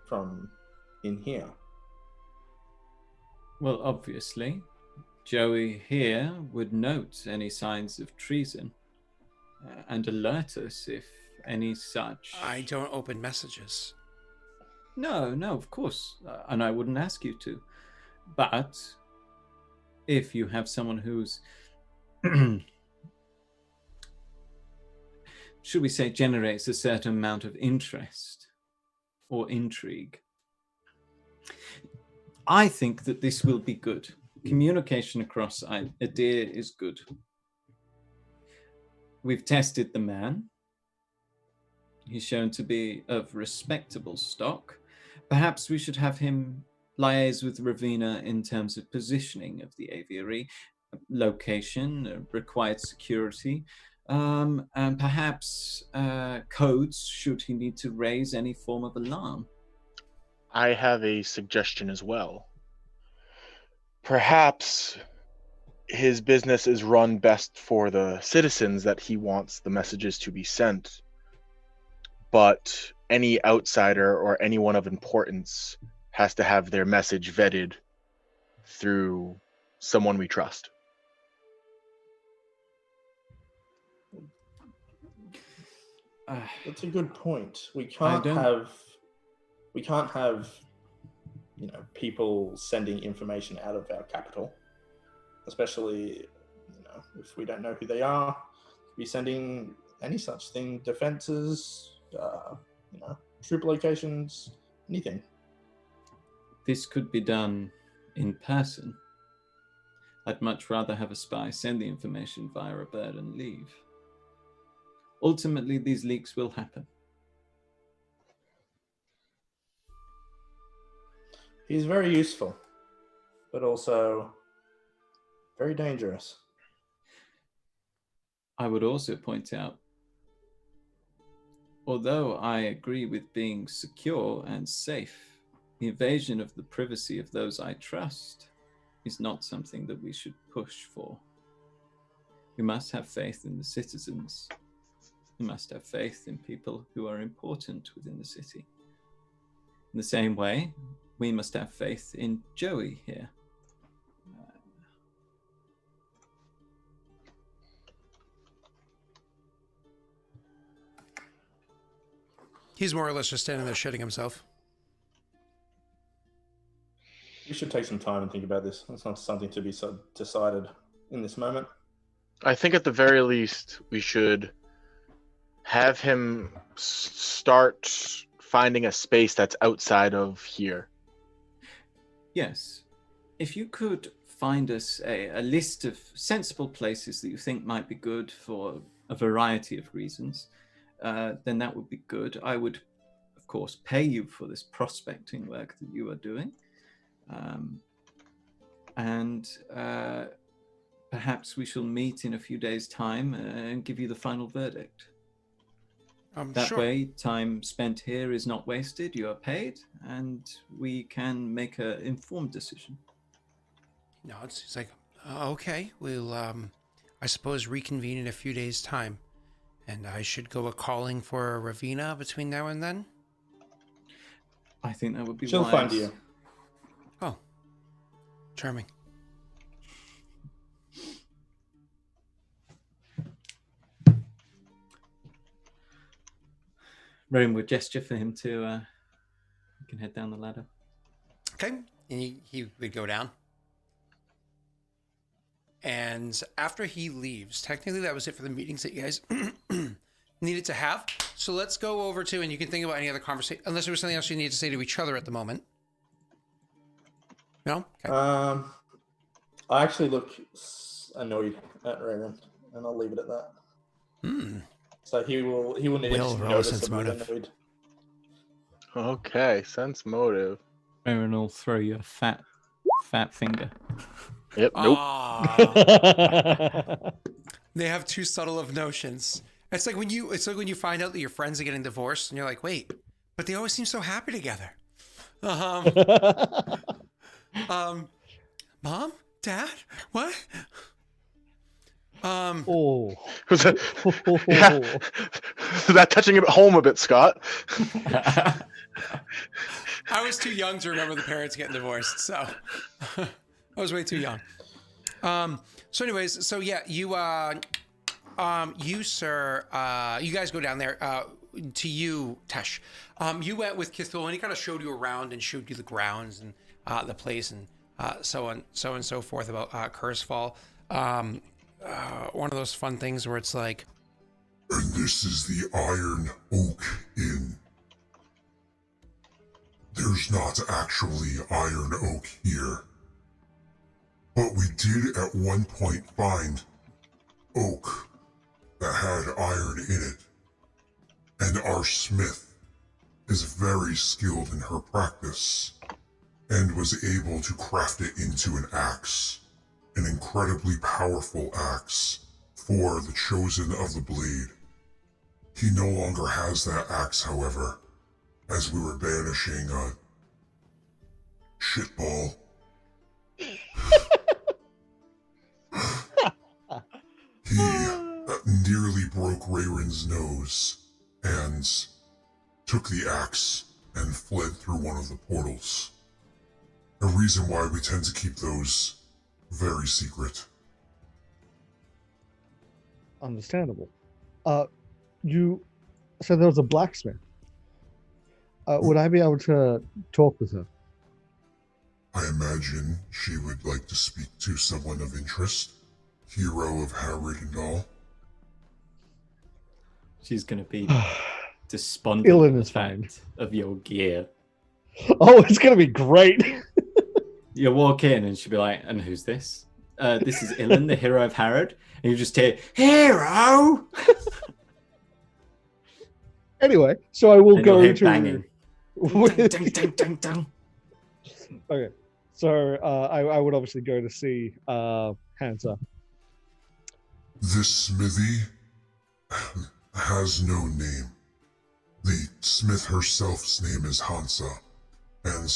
from in here? Well, obviously, Joey here would note any signs of treason and alert us if any such. I don't open messages. No, of course, and I wouldn't ask you to. But if you have someone who's, should we say, generates a certain amount of interest or intrigue, I think that this will be good. Communication across Idir is good. We've tested the man. He's shown to be of respectable stock. Perhaps we should have him liaise with Ravina in terms of positioning of the aviary, location, required security, and perhaps codes should he need to raise any form of alarm. I have a suggestion as well. Perhaps his business is run best for the citizens that he wants the messages to be sent, but any outsider or anyone of importance has to have their message vetted through someone we trust. That's a good point. We can't have, people sending information out of our capital, especially, if we don't know who they are, be sending any such thing, defenses, troop locations, anything. This could be done in person. I'd much rather have a spy send the information via a bird and leave. Ultimately, these leaks will happen. He's very useful, but also very dangerous. I would also point out, although I agree with being secure and safe, the invasion of the privacy of those I trust is not something that we should push for. We must have faith in the citizens. We must have faith in people who are important within the city. In the same way, we must have faith in Joey here. He's more or less just standing there shitting himself. We should take some time and think about this. It's not something to be decided in this moment. I think at the very least we should have him start finding a space that's outside of here. Yes. If you could find us a list of sensible places that you think might be good for a variety of reasons, then that would be good. I would, of course, pay you for this prospecting work that you are doing. Perhaps we shall meet in a few days' time and give you the final verdict. That sure. way, time spent here is not wasted, you are paid, and we can make an informed decision. No, it's like, okay, we'll, I suppose, reconvene in a few days' time. And I should go a-calling for Ravina between now and then? I think that would be She'll wise. find you. Oh. Charming. Rowan would gesture for him to you can head down the ladder. Okay. And he would go down. And after he leaves, technically that was it for the meetings that you guys needed to have. So let's go over to, and you can think about any other conversation, unless there was something else you need to say to each other at the moment. No? Okay. I actually look annoyed at Raymond, and I'll leave it at that. So he will roll notice sense that we're motive. annoyed. Okay, sense motive. Rowan will throw you a fat finger. Yep, nope. They have too subtle of notions. It's like when you find out that your friends are getting divorced and you're like, wait, but they always seem so happy together. Mom? Dad? What? Oh. Was that, yeah. Is that touching it home a bit, Scott? I was too young to remember the parents getting divorced, so I was way too young. So anyways, so yeah, you sir, you guys go down there, to you, Tesh. You went with Kithul and he kind of showed you around and showed you the grounds and, the place and, so on and so forth about, Kurzfall. One of those fun things where it's like, and this is the Iron Oak Inn. There's not actually Iron Oak here. But we did at one point find oak that had iron in it. And our smith is very skilled in her practice and was able to craft it into an axe. An incredibly powerful axe for the chosen of the blade. He no longer has that axe, however, as we were banishing a shitball. He nearly broke Rayron's nose and took the axe and fled through one of the portals. A reason why we tend to keep those very secret. Understandable. You said there was a blacksmith. Would I be able to talk with her? I imagine she would like to speak to someone of interest. hero of Harrod and all. She's gonna be despondent Ilan at the is fine. fact of your gear. Oh, it's gonna be great. You walk in and she'll be like, "And who's this? This is Ilan, the hero of Harrod." And you just hear, "Hero!" Anyway, so I will And you'll go hear to. banging. Ding, ding, ding, ding, ding. Okay, so I would obviously go to see Hansa. This smithy has no name. The smith herself's name is Hansa, and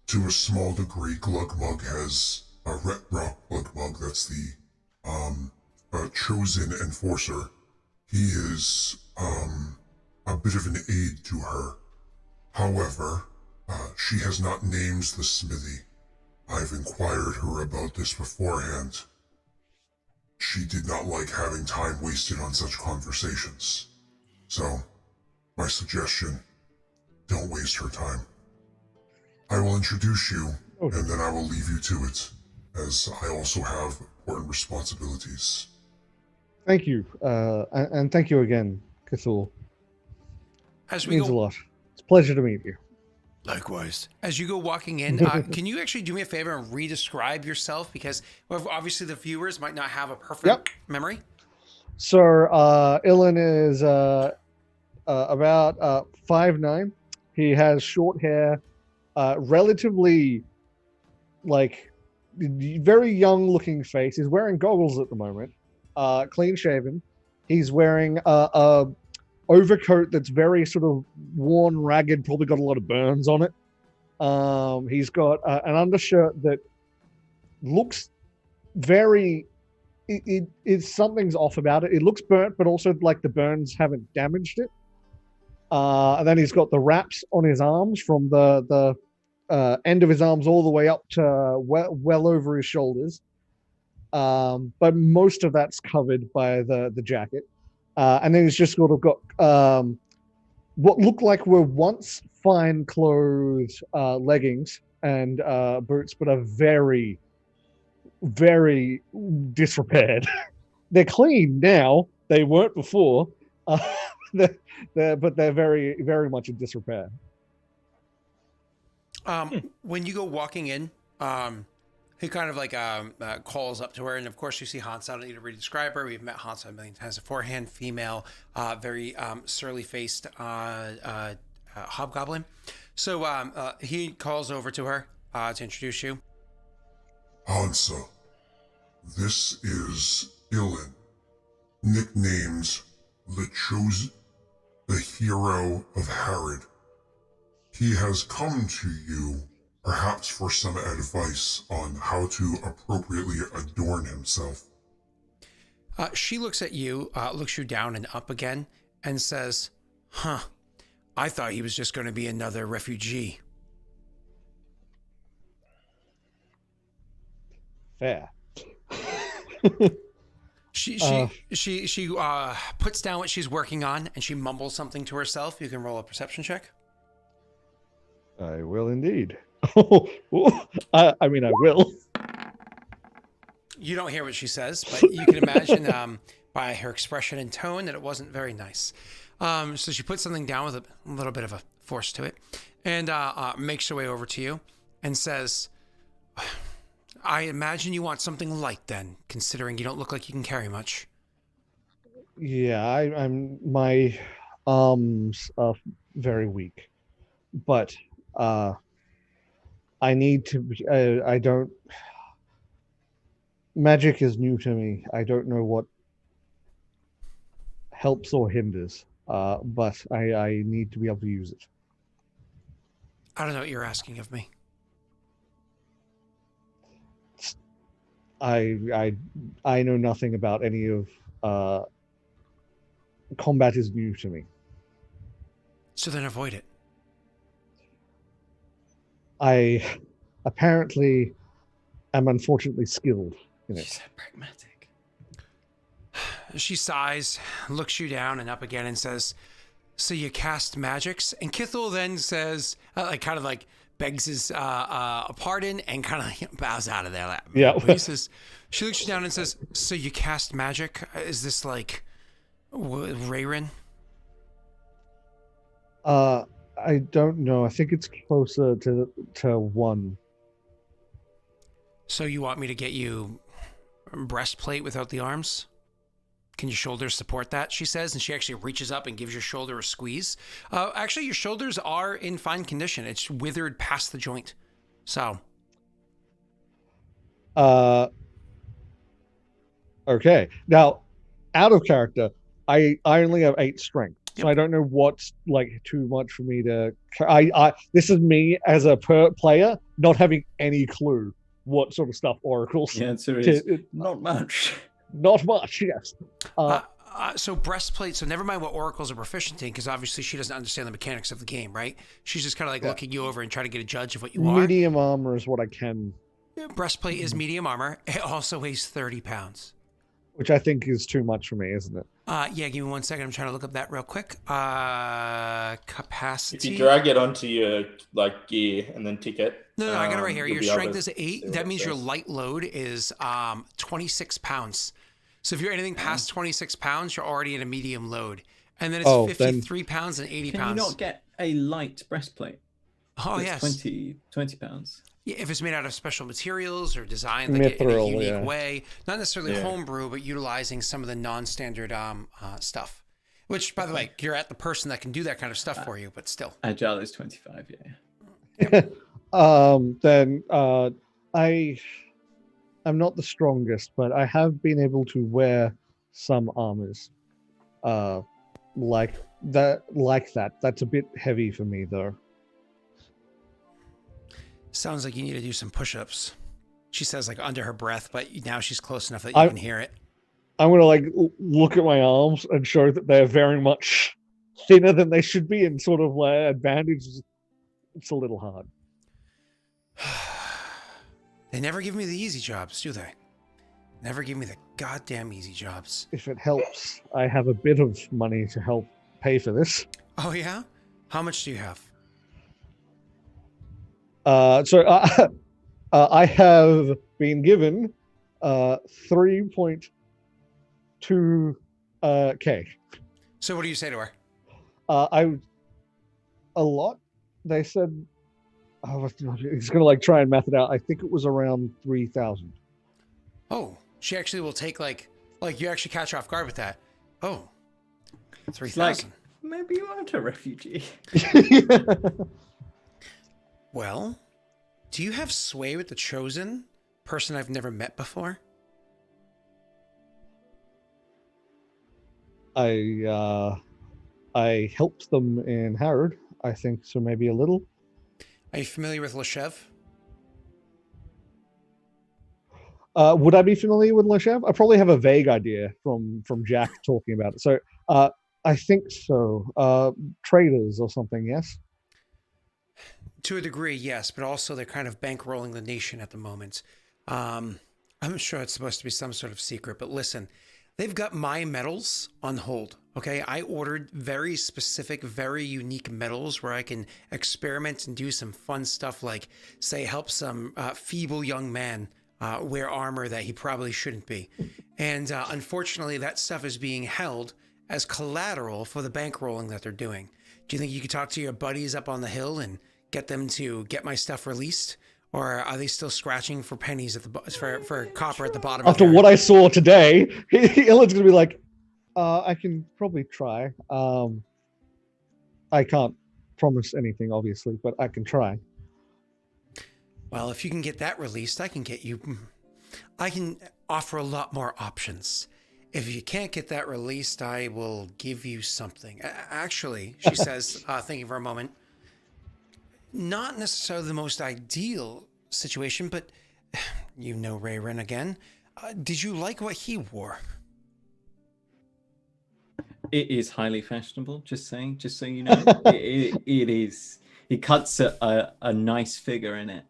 to a small degree, Glugmug has Glugmug, that's the chosen enforcer. He is a bit of an aid to her. However, she has not named the smithy. I've inquired her about this beforehand. She did not like having time wasted on such conversations. So, my suggestion, don't waste her time. I will introduce you, Okay. and then I will leave you to it, as I also have important responsibilities. Thank you, and thank you again, Cthulhu. As It we means a go, lot. It's a pleasure to meet you. likewise. As you go walking in, can you actually do me a favor and re-describe yourself? Because obviously the viewers might not have a perfect memory. So, Ilan is about 5'9". He has short hair, relatively, very young-looking face. He's wearing goggles at the moment, clean-shaven. He's wearing a overcoat that's very sort of worn, ragged, probably got a lot of burns on it. He's got an undershirt that looks very... something's off about it. It looks burnt, but also like the burns haven't damaged it. And then he's got the wraps on his arms from the end of his arms all the way up to well over his shoulders. But most of that's covered by the jacket. And then he's just sort of got what looked like were once fine clothed leggings and boots, but are very, very disrepaired. They're clean now. They weren't before. But they're very, very much in disrepair. When you go walking in, he kind of calls up to her, and of course you see Hansa. I don't need to re-describe her. We've met Hansa a million times beforehand. Female, very surly-faced hobgoblin. So he calls over to her to introduce you. Hansa, this is Ilan, nicknamed the Chosen, the Hero of Harrod. He has come to you, perhaps for some advice on how to appropriately adorn himself. She looks at you, looks you down and up again, and says, "Huh, I thought he was just going to be another refugee." Fair. She puts down what she's working on, and she mumbles something to herself. You can roll a perception check. I will indeed. I mean, I will. You don't hear what she says, but you can imagine by her expression and tone that it wasn't very nice. So she puts something down with a little bit of a force to it, and makes her way over to you and says, "I imagine you want something light then, considering you don't look like you can carry much." Yeah, I'm my arms are very weak, but I need to. I don't. Magic is new to me. I don't know what helps or hinders, but I need to be able to use it. I don't know what you're asking of me. I know nothing about any of combat is new to me. So then avoid it. I apparently am unfortunately skilled in She it. said pragmatic. She sighs, looks you down and up again and says, "So you cast magics?" And Kithel then says, begs his pardon and kind of bows out of there. Like, Yeah. He says, she looks you down and says, "So you cast magic? Is this like Rayrin?" I don't know. I think it's closer to 1. So you want me to get you a breastplate without the arms? Can your shoulders support that? She says, and she actually reaches up and gives your shoulder a squeeze. Actually, your shoulders are in fine condition. It's withered past the joint. So. Okay. Now, out of character, I only have 8 strength, so I don't know what's like too much for me to. This is me as a player not having any clue what sort of stuff oracles. The answer is not much. Not much, yes. So breastplate, so never mind what oracles are proficient in, because obviously she doesn't understand the mechanics of the game, right? She's just kind of like looking you over and trying to get a judge of what you are. Medium armor is what I can. Breastplate is medium armor. It also weighs 30 pounds. Which I think is too much for me, isn't it? Yeah, give me 1 second. I'm trying to look up that real quick. Capacity. If you drag it onto your like gear and then tick it. No, I got it right here. you'll Your be able strength to is 8. see what That it means your says. light load is 26 pounds. So if you're anything past 26 pounds, you're already in a medium load. And then it's 53 pounds and 80 Can pounds. you not get a light breastplate? Oh, That's yes. 20 pounds. Yeah, if it's made out of special materials or designed like in a Mithril, unique yeah. way, not necessarily Yeah. homebrew, but utilizing some of the non-standard stuff. Which, by the way, you're at the person that can do that kind of stuff for you, but still. Agile is 25, yeah. Then I'm not the strongest, but I have been able to wear some armors. Like that. That's a bit heavy for me though. Sounds like you need to do some push-ups. She says like under her breath, but now she's close enough that you can hear it. I'm gonna like look at my arms and show that they're very much thinner than they should be, and sort of like advantage. It's a little hard. They never give me the easy jobs, do they? Never give me the goddamn easy jobs. If it helps, I have a bit of money to help pay for this. Oh yeah? How much do you have? So I have been given 3.2 K. So what do you say to her? A lot. They said, he's gonna like try and math it out. I think it was around 3,000. Oh, she actually will take like you actually catch her off guard with that. Oh, It's 3,000. like, maybe you aren't a refugee. Well, do you have sway with the Chosen? Person I've never met before? I helped them in Harrod. I think so, maybe a little. Are you familiar with Leshev? Would I be familiar with Leshev? I probably have a vague idea from Jack talking about it. So I think so. Traders or something, yes? To a degree, yes, but also they're kind of bankrolling the nation at the moment. I'm sure it's supposed to be some sort of secret, but listen, they've got my metals on hold, okay? I ordered very specific, very unique metals where I can experiment and do some fun stuff like, say, help some feeble young man wear armor that he probably shouldn't be. And unfortunately, that stuff is being held as collateral for the bankrolling that they're doing. Do you think you could talk to your buddies up on the hill and get them to get my stuff released? Or are they still scratching for pennies at the for copper at the bottom? After what I saw today, Ellen's gonna be like, I can probably try. I can't promise anything, obviously, but I can try. Well, if you can get that released, I can offer a lot more options. If you can't get that released, I will give you something. Actually, she says, thinking for a moment, not necessarily the most ideal situation, but you know Rayren again. Did you like what he wore? It is highly fashionable, just saying, just so you know. It is. He cuts a nice figure in it.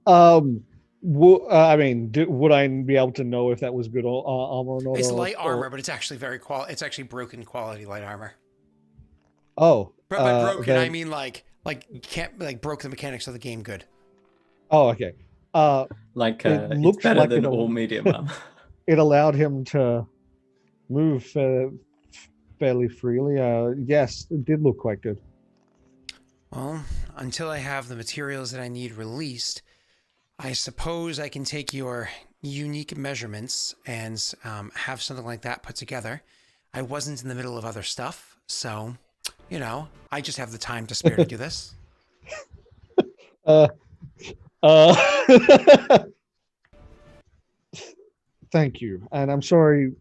I mean, would I be able to know if that was good armor or not? It's light armor, but it's actually it's actually broken quality light armor. Oh, But broken, then, I mean like Like you can't like broke the mechanics of the game good. Oh, okay. Like It it's looks better like than it'll- all medium armor. It allowed him to move fairly freely. Yes, it did look quite good. Well, until I have the materials that I need released, I suppose I can take your unique measurements and have something like that put together. I wasn't in the middle of other stuff, so, you know, I just have the time to spare to do this. Thank you, and I'm sorry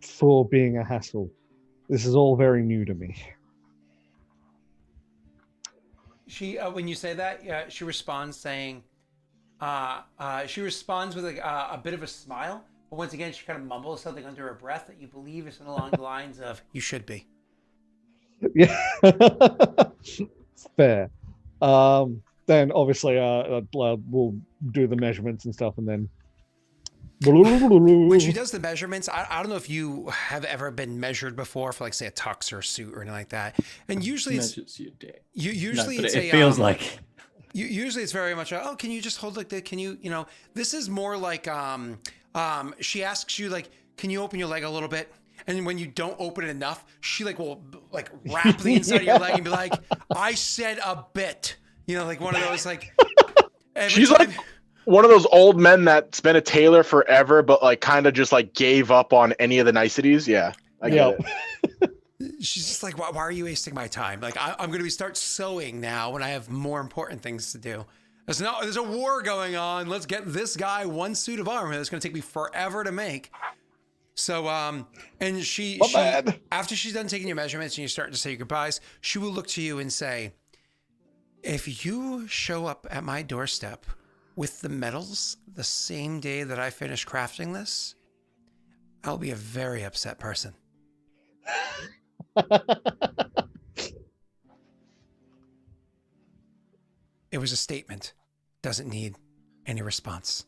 for being a hassle. This is all very new to me. She, when you say that, she responds saying, she responds with a bit of a smile, but once again, she kind of mumbles something under her breath that you believe is along the lines of, you should be. Yeah, fair. Then obviously, we'll do the measurements and stuff, and then. When she does the measurements, I don't know if you have ever been measured before for, like, say, a tux or a suit or anything like that. And usually, Measures your dick. usually No, it's it feels like. Usually it's very much, oh, can you just hold like that? Can you, you know, this is more like, she asks you, like, can you open your leg a little bit? And when you don't open it enough, she like will like wrap the inside of your leg and be like, I said a bit, you know, like one of those, like, She's like one of those old men that's been a tailor forever, but like kind of just like gave up on any of the niceties. Yeah, I get it. She's just like, why are you wasting my time? Like, I'm going to start sewing now when I have more important things to do. There's a war going on. Let's get this guy one suit of armor that's going to take me forever to make. So, and she after she's done taking your measurements and you start to say your goodbyes, she will look to you and say, if you show up at my doorstep with the metals the same day that I finish crafting this, I'll be a very upset person. It was a statement. Doesn't need any response.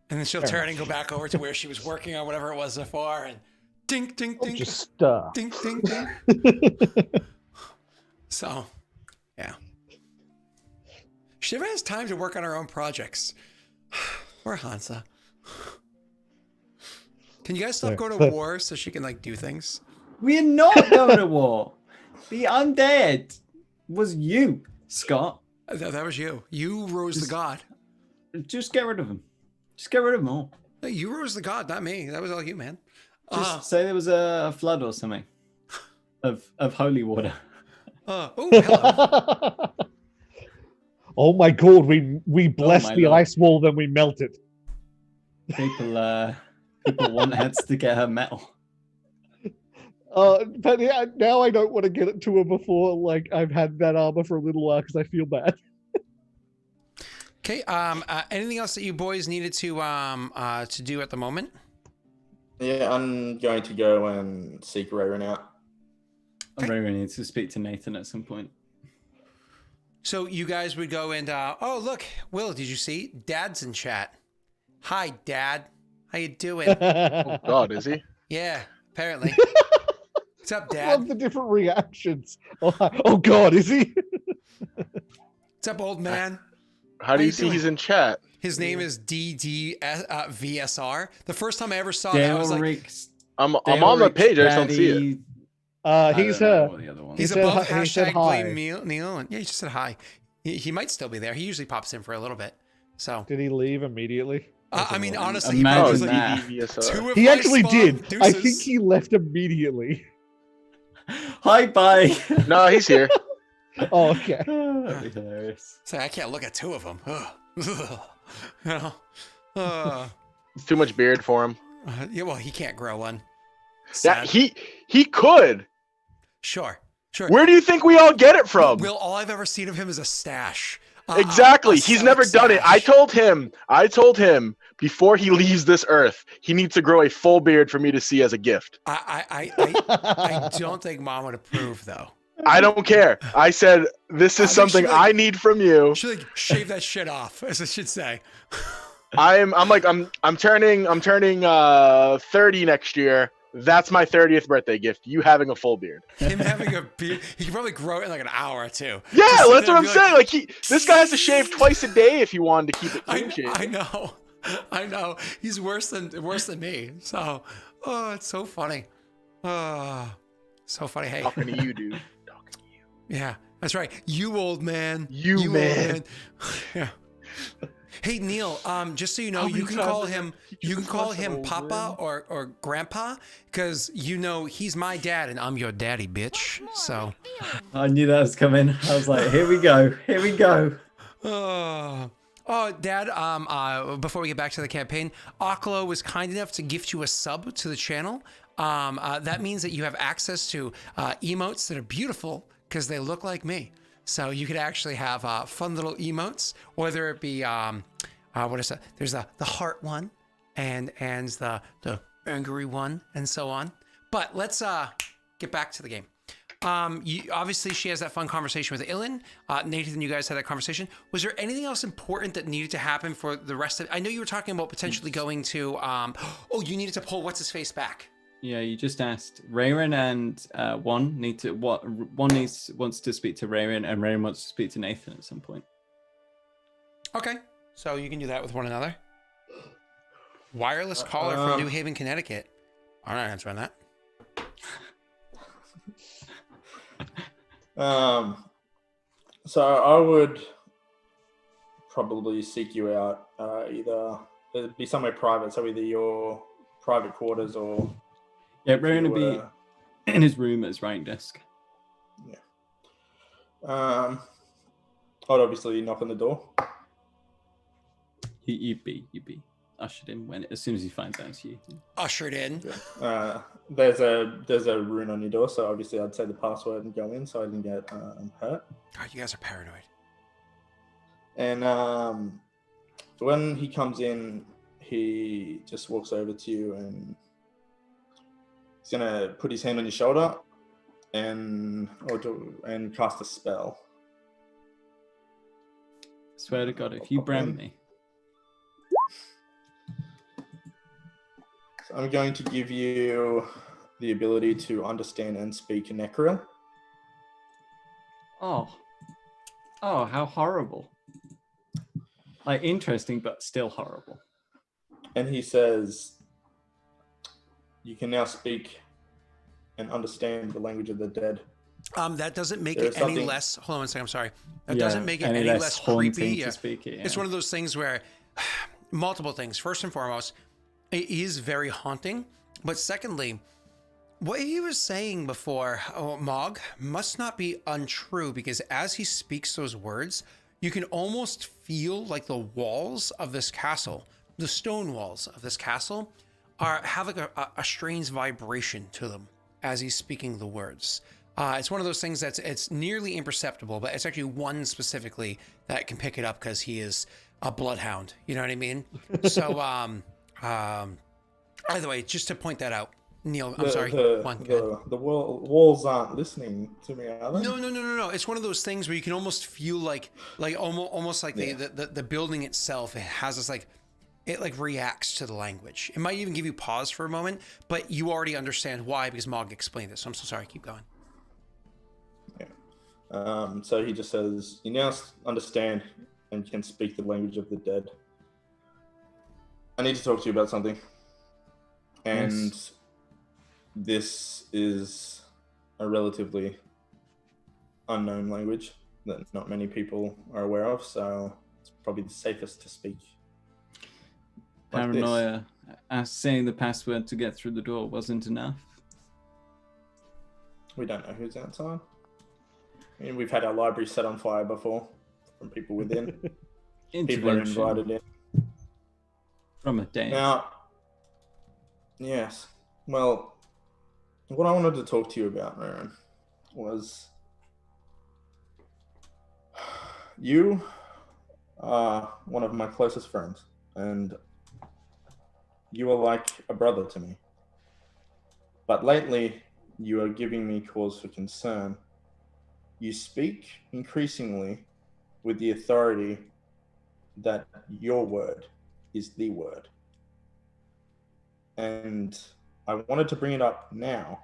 And then she'll turn and go back over to where she was working on whatever it was before, and dink, dink, dink, Just dink, dink, dink. So, yeah. She never has time to work on her own projects. Poor Hansa. Can you guys stop going to war so she can like do things? We're not going to war. The undead was you, Scott. That was you. You rose the god. Just get rid of them. Just get rid of them all. No, you rose the god, not me. That was all you, man. Just say there was a flood or something of holy water. Oh, hello. Oh my god, we blessed the Lord. ice wall, then we melted. People want heads to get her metal. But yeah, now I don't want to get it to her before like I've had that armor for a little while because I feel bad. Okay. Anything else that you boys needed to do at the moment? Yeah, I'm going to go and seek Rayron out. I really need to speak to Nathan at some point. So you guys would go and oh look, Will, did you see? Dad's in chat. Hi, Dad. How you doing? Oh God, is he? Yeah, apparently. What's up, I Dad? love the different reactions. Oh god, is he? What's up, old man? How do you you see doing? he's in chat? His name is VSR. The first time I ever saw that, I was like, Daelric's- I'm on the Daelric's page. I just don't see it. daddy- He's I don't know her. what the other one he's He is. said above hi- he said hashtag hi. blame Neil. And yeah, he just said hi. He might still be there. He usually pops in for a little bit. So, Did he leave immediately? I mean, honestly, he Imagine probably was that. like, EVSR. two of He my actually spawn, did. I deuces. think he left immediately. Hi, bye. No, he's here. Oh, okay. That'd be hilarious. Say, I can't look at two of them. You know? It's too much beard for him. Yeah, well, he can't grow one. Yeah, Sad. he could. Sure. Where do you think we all get it from? Will, all I've ever seen of him is a stash. Exactly. A He's silk never done it. stash. I told him before he leaves this earth, he needs to grow a full beard for me to see as a gift. I don't think Mom would approve, though. I don't care. I said this I is think something she, like- I need from you. Should like shave that shit off, as I should say. I'm turning 30 next year. That's my 30th birthday gift. You having a full beard. Him having a beard, he could probably grow it in like an hour or two. Yeah, Just sit that's there what and I'm be saying. Like this guy has to shave twice a day if he wanted to keep it clean shaven. I know. He's worse than me. So, oh, it's so funny. Oh, so funny. Hey, Talking to you, dude. Talking to you. yeah, that's right. You old man. You old man. Yeah. Hey Neil, just so you know, you can call him Papa or Grandpa, because he's my dad and I'm your daddy, bitch. So I knew that was coming. I was like, here we go. Here we go. Oh, Dad, before we get back to the campaign, Aklo was kind enough to gift you a sub to the channel. That means that you have access to emotes that are beautiful because they look like me. So you could actually have fun little emotes, whether it be, what is that? There's the heart one and the angry one and so on. But let's get back to the game. Obviously, she has that fun conversation with Ilan. Nathan, you guys had that conversation. Was there anything else important that needed to happen for the rest of it? I know you were talking about potentially going to, you needed to pull what's-his-face back. Yeah, you just asked. Rayron and Juan wants to speak to Rayron, and Rayron wants to speak to Nathan at some point. Okay, so you can do that with one another. Wireless caller from New Haven, Connecticut. I'm not answering that. So I would probably seek you out. Either it'd be somewhere private, so either your private quarters or. Yeah, Rayron would be in his room at his writing desk. Yeah. I'd obviously knock on the door. You'd be ushered in as soon as he finds out it's you. Ushered in. There's a rune on your door, so obviously I'd say the password and go in so I didn't get hurt. God, you guys are paranoid. And when he comes in, he just walks over to you and he's gonna put his hand on your shoulder and cast a spell. Swear to God, if you brand me. So I'm going to give you the ability to understand and speak Necril. Oh, how horrible. Like, interesting, but still horrible. And he says, you can now speak and understand the language of the dead. That doesn't make it any less. Hold on one second. I'm sorry. That doesn't make it any less creepy. To speak it, yeah. It's one of those things where multiple things. First and foremost, it is very haunting. But secondly, what he was saying before, Mog, must not be untrue, because as he speaks those words, you can almost feel like the walls of this castle, the stone walls of this castle, have like a strange vibration to them as he's speaking the words. It's one of those things it's nearly imperceptible, but it's actually one specifically that can pick it up because he is a bloodhound. You know what I mean? So, by the way, just to point that out, Neil, I'm sorry. The walls aren't listening to me, are they? No. It's one of those things where you can almost feel like almost like the building itself, it has this it reacts to the language. It might even give you pause for a moment, but you already understand why because Mog explained it. So I'm so sorry. Keep going. Yeah. So he just says, you now understand and can speak the language of the dead. I need to talk to you about something. And this is a relatively unknown language that not many people are aware of, so it's probably the safest to speak. Paranoia. Saying the password to get through the door wasn't enough. We don't know who's outside. I mean, we've had our library set on fire before from people within. People are invited in. From a day. Now, yes. Well, what I wanted to talk to you about, Aaron, was you are one of my closest friends, and you are like a brother to me. But lately, you are giving me cause for concern. You speak increasingly with the authority that your word is the word. And I wanted to bring it up now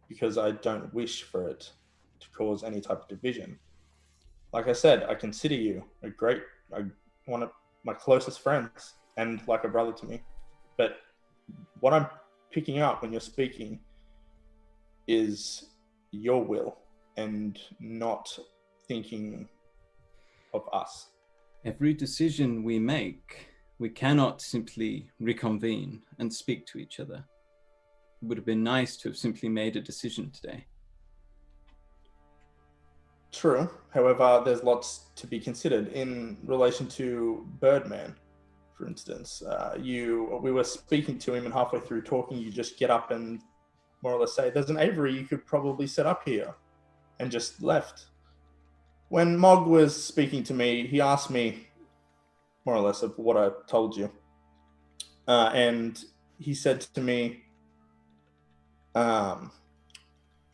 because I don't wish for it to cause any type of division. Like I said, I consider you one of my closest friends and like a brother to me. But what I'm picking up when you're speaking is your will and not thinking of us. Every decision we make, we cannot simply reconvene and speak to each other. It would have been nice to have simply made a decision today. True. However, there's lots to be considered in relation to Birdman, for instance. We were speaking to him, and halfway through talking, you just get up and more or less say, "There's an aviary you could probably set up here," and just left. When Mog was speaking to me, he asked me more or less of what I told you, and he said to me,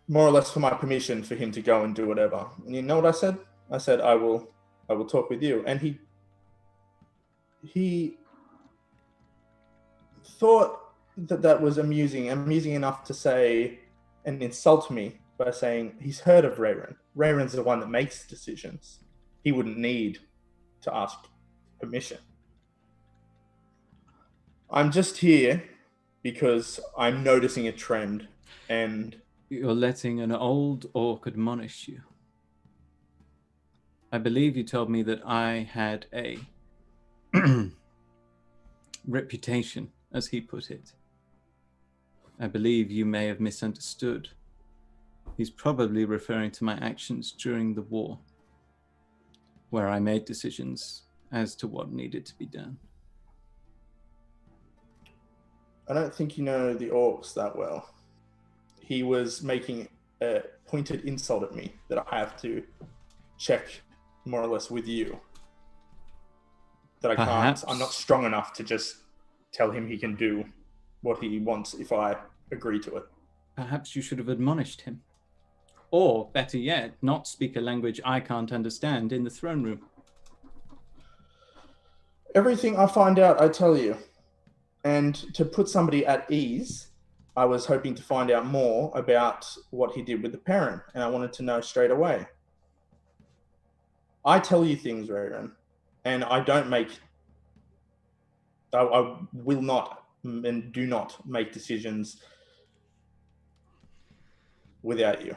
more or less for my permission for him to go and do whatever. And you know what I said? I said, I will talk with you. And he thought that was amusing enough to say and insult me by saying he's heard of Rayron. Rayron's the one that makes decisions. He wouldn't need to ask permission. I'm just here because I'm noticing a trend, and you're letting an old orc admonish you. I believe you told me that I had a reputation, as he put it. I believe you may have misunderstood. He's probably referring to my actions during the war, where I made decisions as to what needed to be done. I don't think you know the orcs that well. He was making a pointed insult at me that I have to check more or less with you. That I'm not strong enough to just tell him he can do what he wants if I agree to it. Perhaps you should have admonished him. Or, better yet, not speak a language I can't understand in the throne room. Everything I find out, I tell you. And to put somebody at ease, I was hoping to find out more about what he did with the parent, and I wanted to know straight away. I tell you things, Rayron, and I will not and do not make decisions without you.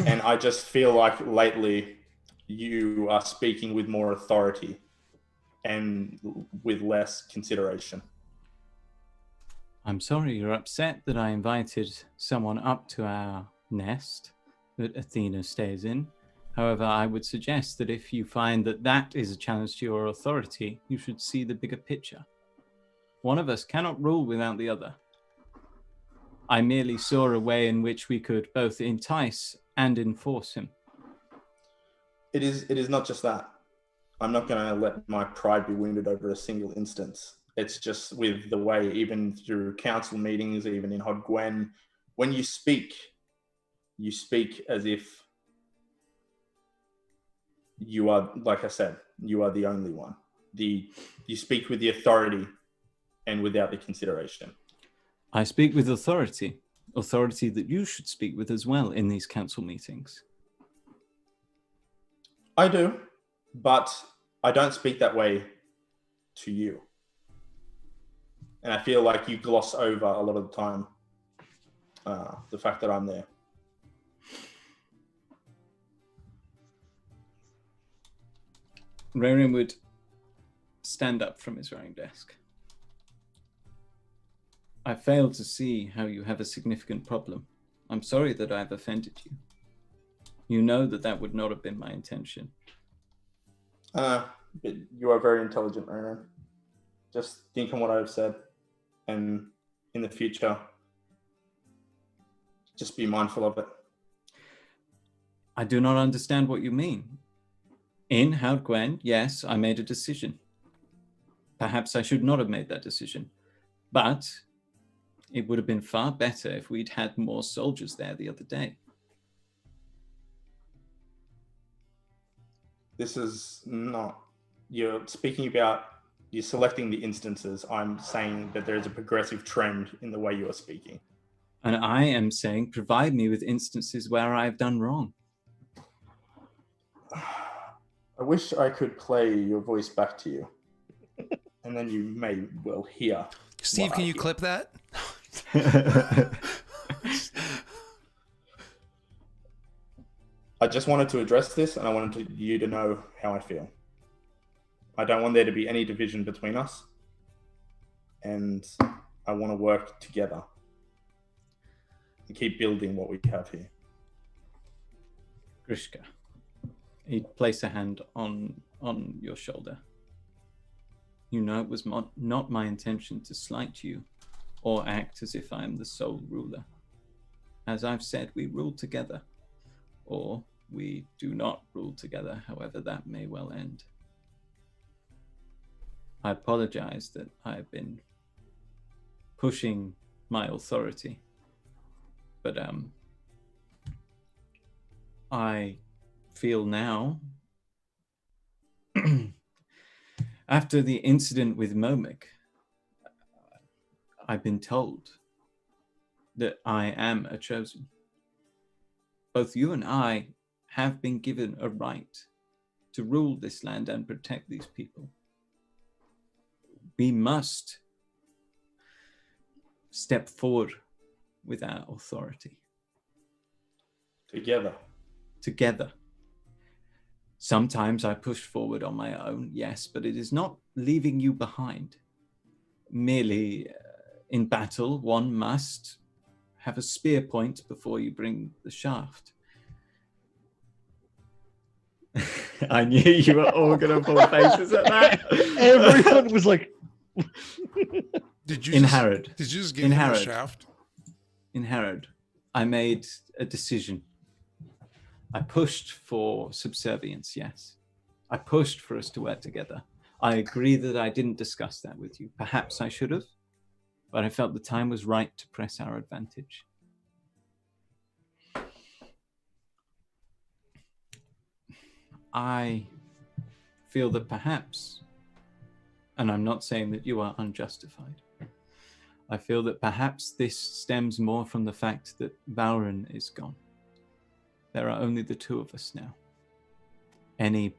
And I just feel like lately you are speaking with more authority and with less consideration. I'm sorry you're upset that I invited someone up to our nest that Athena stays in. However, I would suggest that if you find that that is a challenge to your authority, you should see the bigger picture. One of us cannot rule without the other. I merely saw a way in which we could both entice and enforce him. It is not just that. I'm not going to let my pride be wounded over a single instance. It's just with the way, even through council meetings, even in Hod Gwen, when you speak as if you are, like I said, you are the only one. You speak with the authority and without the consideration. I speak with authority that you should speak with as well in these council meetings. I do, but I don't speak that way to you. And I feel like you gloss over a lot of the time the fact that I'm there. Rayron would stand up from his writing desk. I fail to see how you have a significant problem. I'm sorry that I've offended you. You know that would not have been my intention. But you are very intelligent, Rayron. Just think on what I've said. And in the future, just be mindful of it. I do not understand what you mean. In Howd Gwen, yes, I made a decision. Perhaps I should not have made that decision. But it would have been far better if we'd had more soldiers there the other day. This is not... You're speaking about... You're selecting the instances. I'm saying that there is a progressive trend in the way you are speaking. And I am saying, provide me with instances where I've done wrong. I wish I could play your voice back to you. And then you may well hear. Steve, what can I you hear. clip that? I just wanted to address this, and I wanted you to know how I feel. I don't want there to be any division between us, and I want to work together and keep building what we have here. Grishka, he'd place a hand on your shoulder. You know it was not my intention to slight you or act as if I am the sole ruler. As I've said, we rule together, or we do not rule together, however that may well end. I apologize that I've been pushing my authority, but I feel now, after the incident with Momik, I've been told that I am a chosen. Both you and I have been given a right to rule this land and protect these people. We must step forward with our authority. Together. Sometimes I push forward on my own, yes, but it is not leaving you behind. Merely in battle, one must have a spear point before you bring the shaft. I knew you were all going to pull faces at that. Everyone was like... Did you in just, Harrod. Did you just give In him Harrod. a shaft? In Harrod, I made a decision. I pushed for subservience, yes. I pushed for us to work together. I agree that I didn't discuss that with you. Perhaps I should have, but I felt the time was right to press our advantage. I feel that perhaps, and I'm not saying that you are unjustified, I feel that perhaps this stems more from the fact that Valren is gone. There are only the two of us now. Any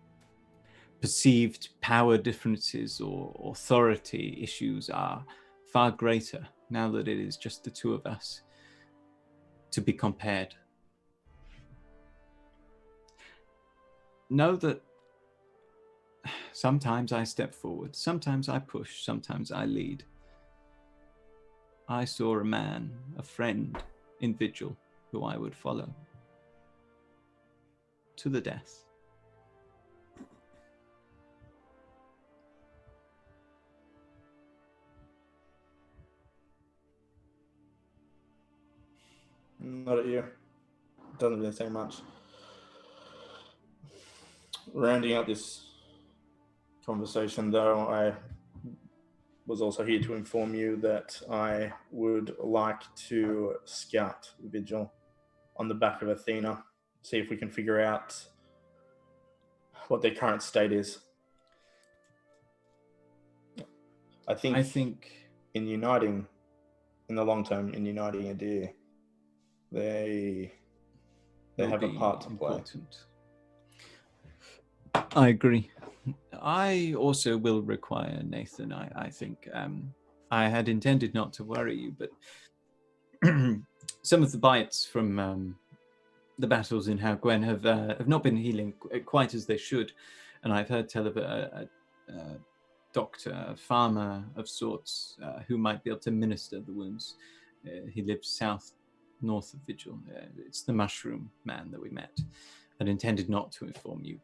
perceived power differences or authority issues are far greater now that it is just the two of us to be compared. Know that sometimes I step forward, sometimes I push, sometimes I lead. I saw a man, a friend in Vigil who I would follow to the death. Not at you. Doesn't really say much. Rounding out this conversation, though, I was also here to inform you that I would like to scout Vigil on the back of Athena, see if we can figure out what their current state is. I think in uniting, in the long term, in uniting Idir, they have a part to play. I agree. I also will require Nathan, I think. I had intended not to worry you, but some of the bites from the battles in Haugwen have not been healing quite as they should. And I've heard tell of a doctor, a farmer of sorts, who might be able to minister the wounds. He lives north of Vigil. It's the mushroom man that we met. I'd intended not to inform you.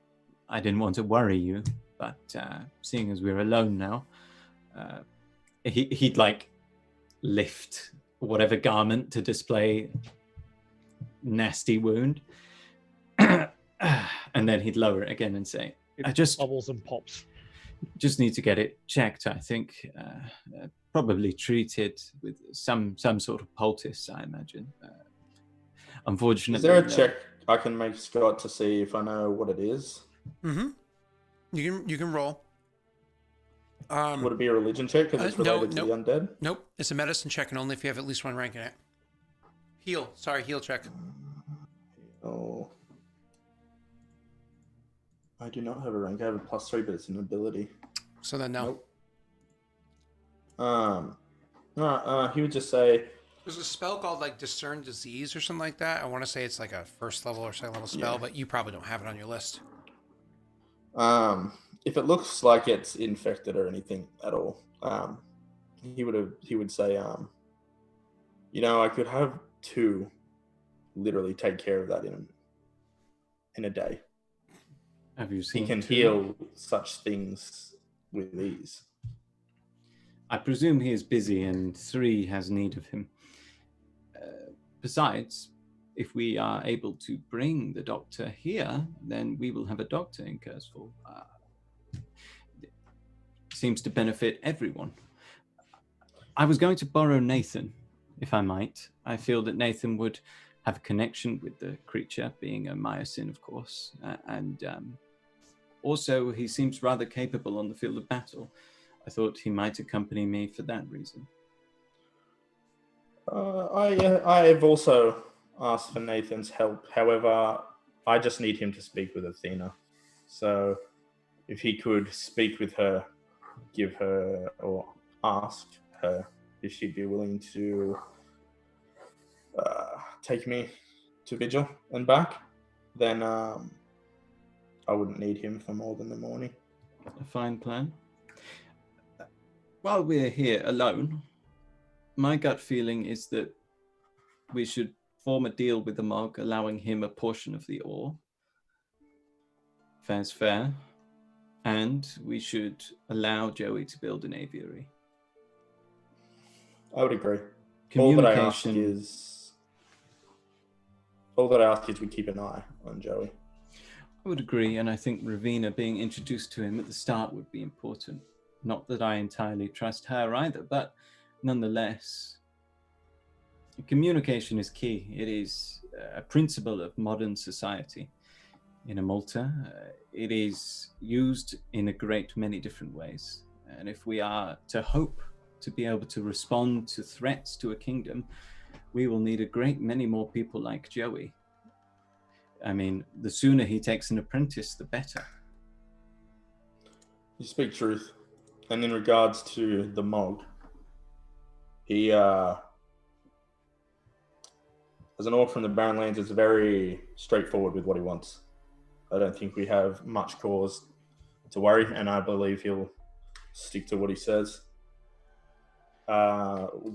I didn't want to worry you, but seeing as we're alone now, he'd like lift whatever garment to display nasty wound, and then he'd lower it again and say, "I just bubbles and pops. Just need to get it checked. I think probably treated with some sort of poultice, I imagine. Unfortunately, is there a check I can make, Scott, to see if I know what it is? Mm-hmm. You can roll. Would it be a religion check because it's related to the undead? Nope. It's a medicine check, and only if you have at least one rank in it. Heal. Sorry, heal check. Oh. I do not have a rank. I have a +3, but it's an ability. So then no. Nope. He would just say, There's a spell called like Discern Disease or something like that. I want to say it's like a first level or second level spell, Yeah. but you probably don't have it on your list. if it looks like it's infected or anything at all, he would say, I could have 2 literally take care of that in a day. Have you He seen can 2? heal such things with ease. I presume he is busy and 3 has need of him. Besides, if we are able to bring the doctor here, then we will have a doctor in Kurzfall. Seems to benefit everyone. I was going to borrow Nathan, if I might. I feel that Nathan would have a connection with the creature, being a Myosin, of course, and also he seems rather capable on the field of battle. I thought he might accompany me for that reason. I have also asked for Nathan's help. However, I just need him to speak with Athena. So if he could speak with her, give her or ask her if she'd be willing to take me to Vigil and back, then I wouldn't need him for more than the morning. A fine plan. While we're here alone, my gut feeling is that we should form a deal with the Mog, allowing him a portion of the ore. Fair's fair. And we should allow Joey to build an aviary. I would agree. Communication. All that I ask is we keep an eye on Joey. I would agree, and I think Ravina being introduced to him at the start would be important. Not that I entirely trust her either, but nonetheless, communication is key. It is a principle of modern society. In Malta, it is used in a great many different ways. And if we are to hope to be able to respond to threats to a kingdom, we will need a great many more people like Joey. I mean, the sooner he takes an apprentice, the better. You speak truth. And in regards to the Mog, he, as an orc from the Barren Lands, is very straightforward with what he wants. I don't think we have much cause to worry, and I believe he'll stick to what he says.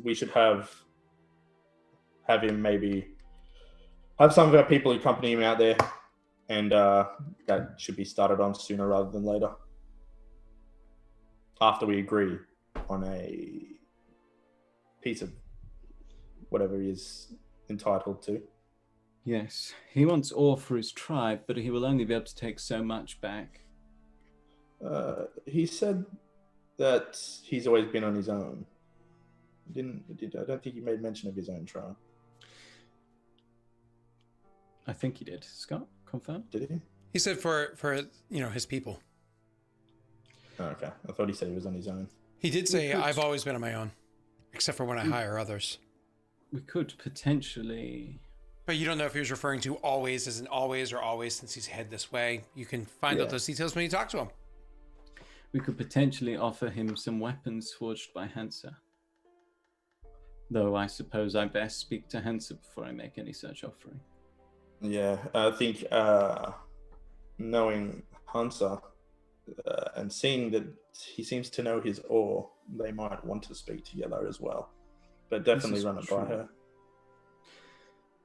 We should have him maybe have some of our people accompany him out there, and that should be started on sooner rather than later. After we agree on a piece of whatever he is entitled to. Yes, he wants ore for his tribe, but he will only be able to take so much back. He said that he's always been on his own. I don't think he made mention of his own tribe. I think he did. Scott, confirm? Did he? He said for his people. Oh, okay. I thought he said he was on his own. He did say, I've always been on my own, except for when I hire others. We could potentially... But you don't know if he was referring to always as in always or always since he's head this way. You can find out those details when you talk to him. We could potentially offer him some weapons forged by Hansa. Though I suppose I best speak to Hansa before I make any such offering. Yeah, I think knowing Hansa and seeing that he seems to know his ore, they might want to speak together as well. But definitely run it by her.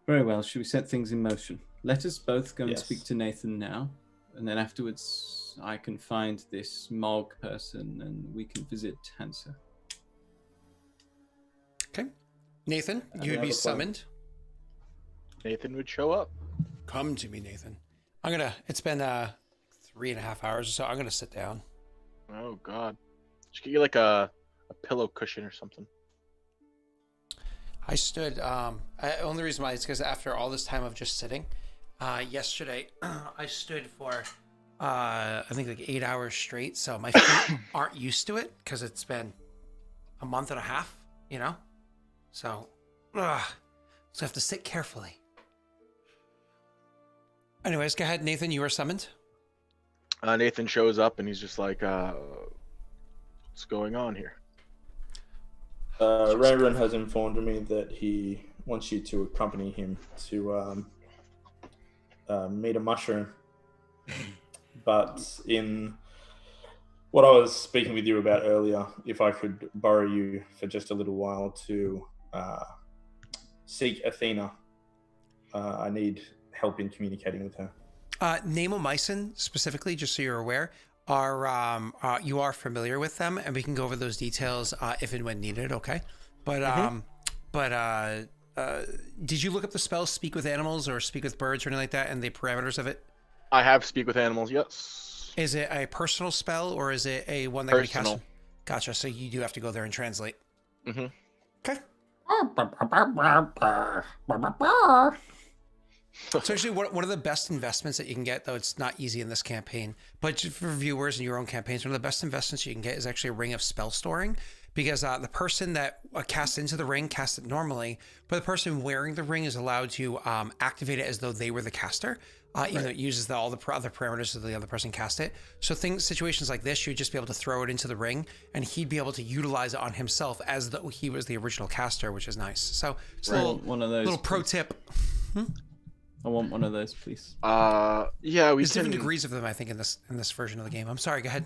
Very well. Should we set things in motion? Let us both go and speak to Nathan now, and then afterwards I can find this Mog person and we can visit Hansa. Okay. Nathan, you would be summoned. Nathan would show up. Come to me, Nathan. It's been 3.5 hours or so. I'm going to sit down. Oh, God. Just get you like a pillow cushion or something. I stood, only reason why is because after all this time of just sitting, yesterday I stood for, I think like 8 hours straight. So my feet aren't used to it because it's been a month and a half, So, So I have to sit carefully. Anyways, go ahead, Nathan. You are summoned. Nathan shows up and he's just like, what's going on here? Rayron has informed me that he wants you to accompany him to meet a mushroom. But in what I was speaking with you about earlier, if I could borrow you for just a little while to seek Athena, I need help in communicating with her. Namomycin, specifically, just so you're aware, are you are familiar with them, and we can go over those details if and when needed. Okay, but did you look up the spell "Speak with Animals" or "Speak with Birds" or anything like that, and the parameters of it? I have speak with animals. Yes. Is it a personal spell or is it a one that Personal. can be cast? Gotcha. So you do have to go there and translate. Mm-hmm. Okay. So actually, one of the best investments that you can get, though it's not easy in this campaign, but just for viewers in your own campaigns, one of the best investments you can get is actually a ring of spell storing, because the person that casts into the ring casts it normally, but the person wearing the ring is allowed to activate it as though they were the caster, even though it uses all the other parameters of the other person cast it. So situations like this, you'd just be able to throw it into the ring, and he'd be able to utilize it on himself as though he was the original caster, which is nice. So it's a little pro tip. I want one of those, please. Yeah, There's different degrees of them, I think, in this version of the game. I'm sorry. Go ahead.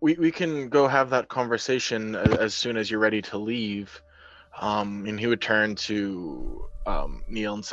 We can go have that conversation as soon as you're ready to leave. And he would turn to Neil and say,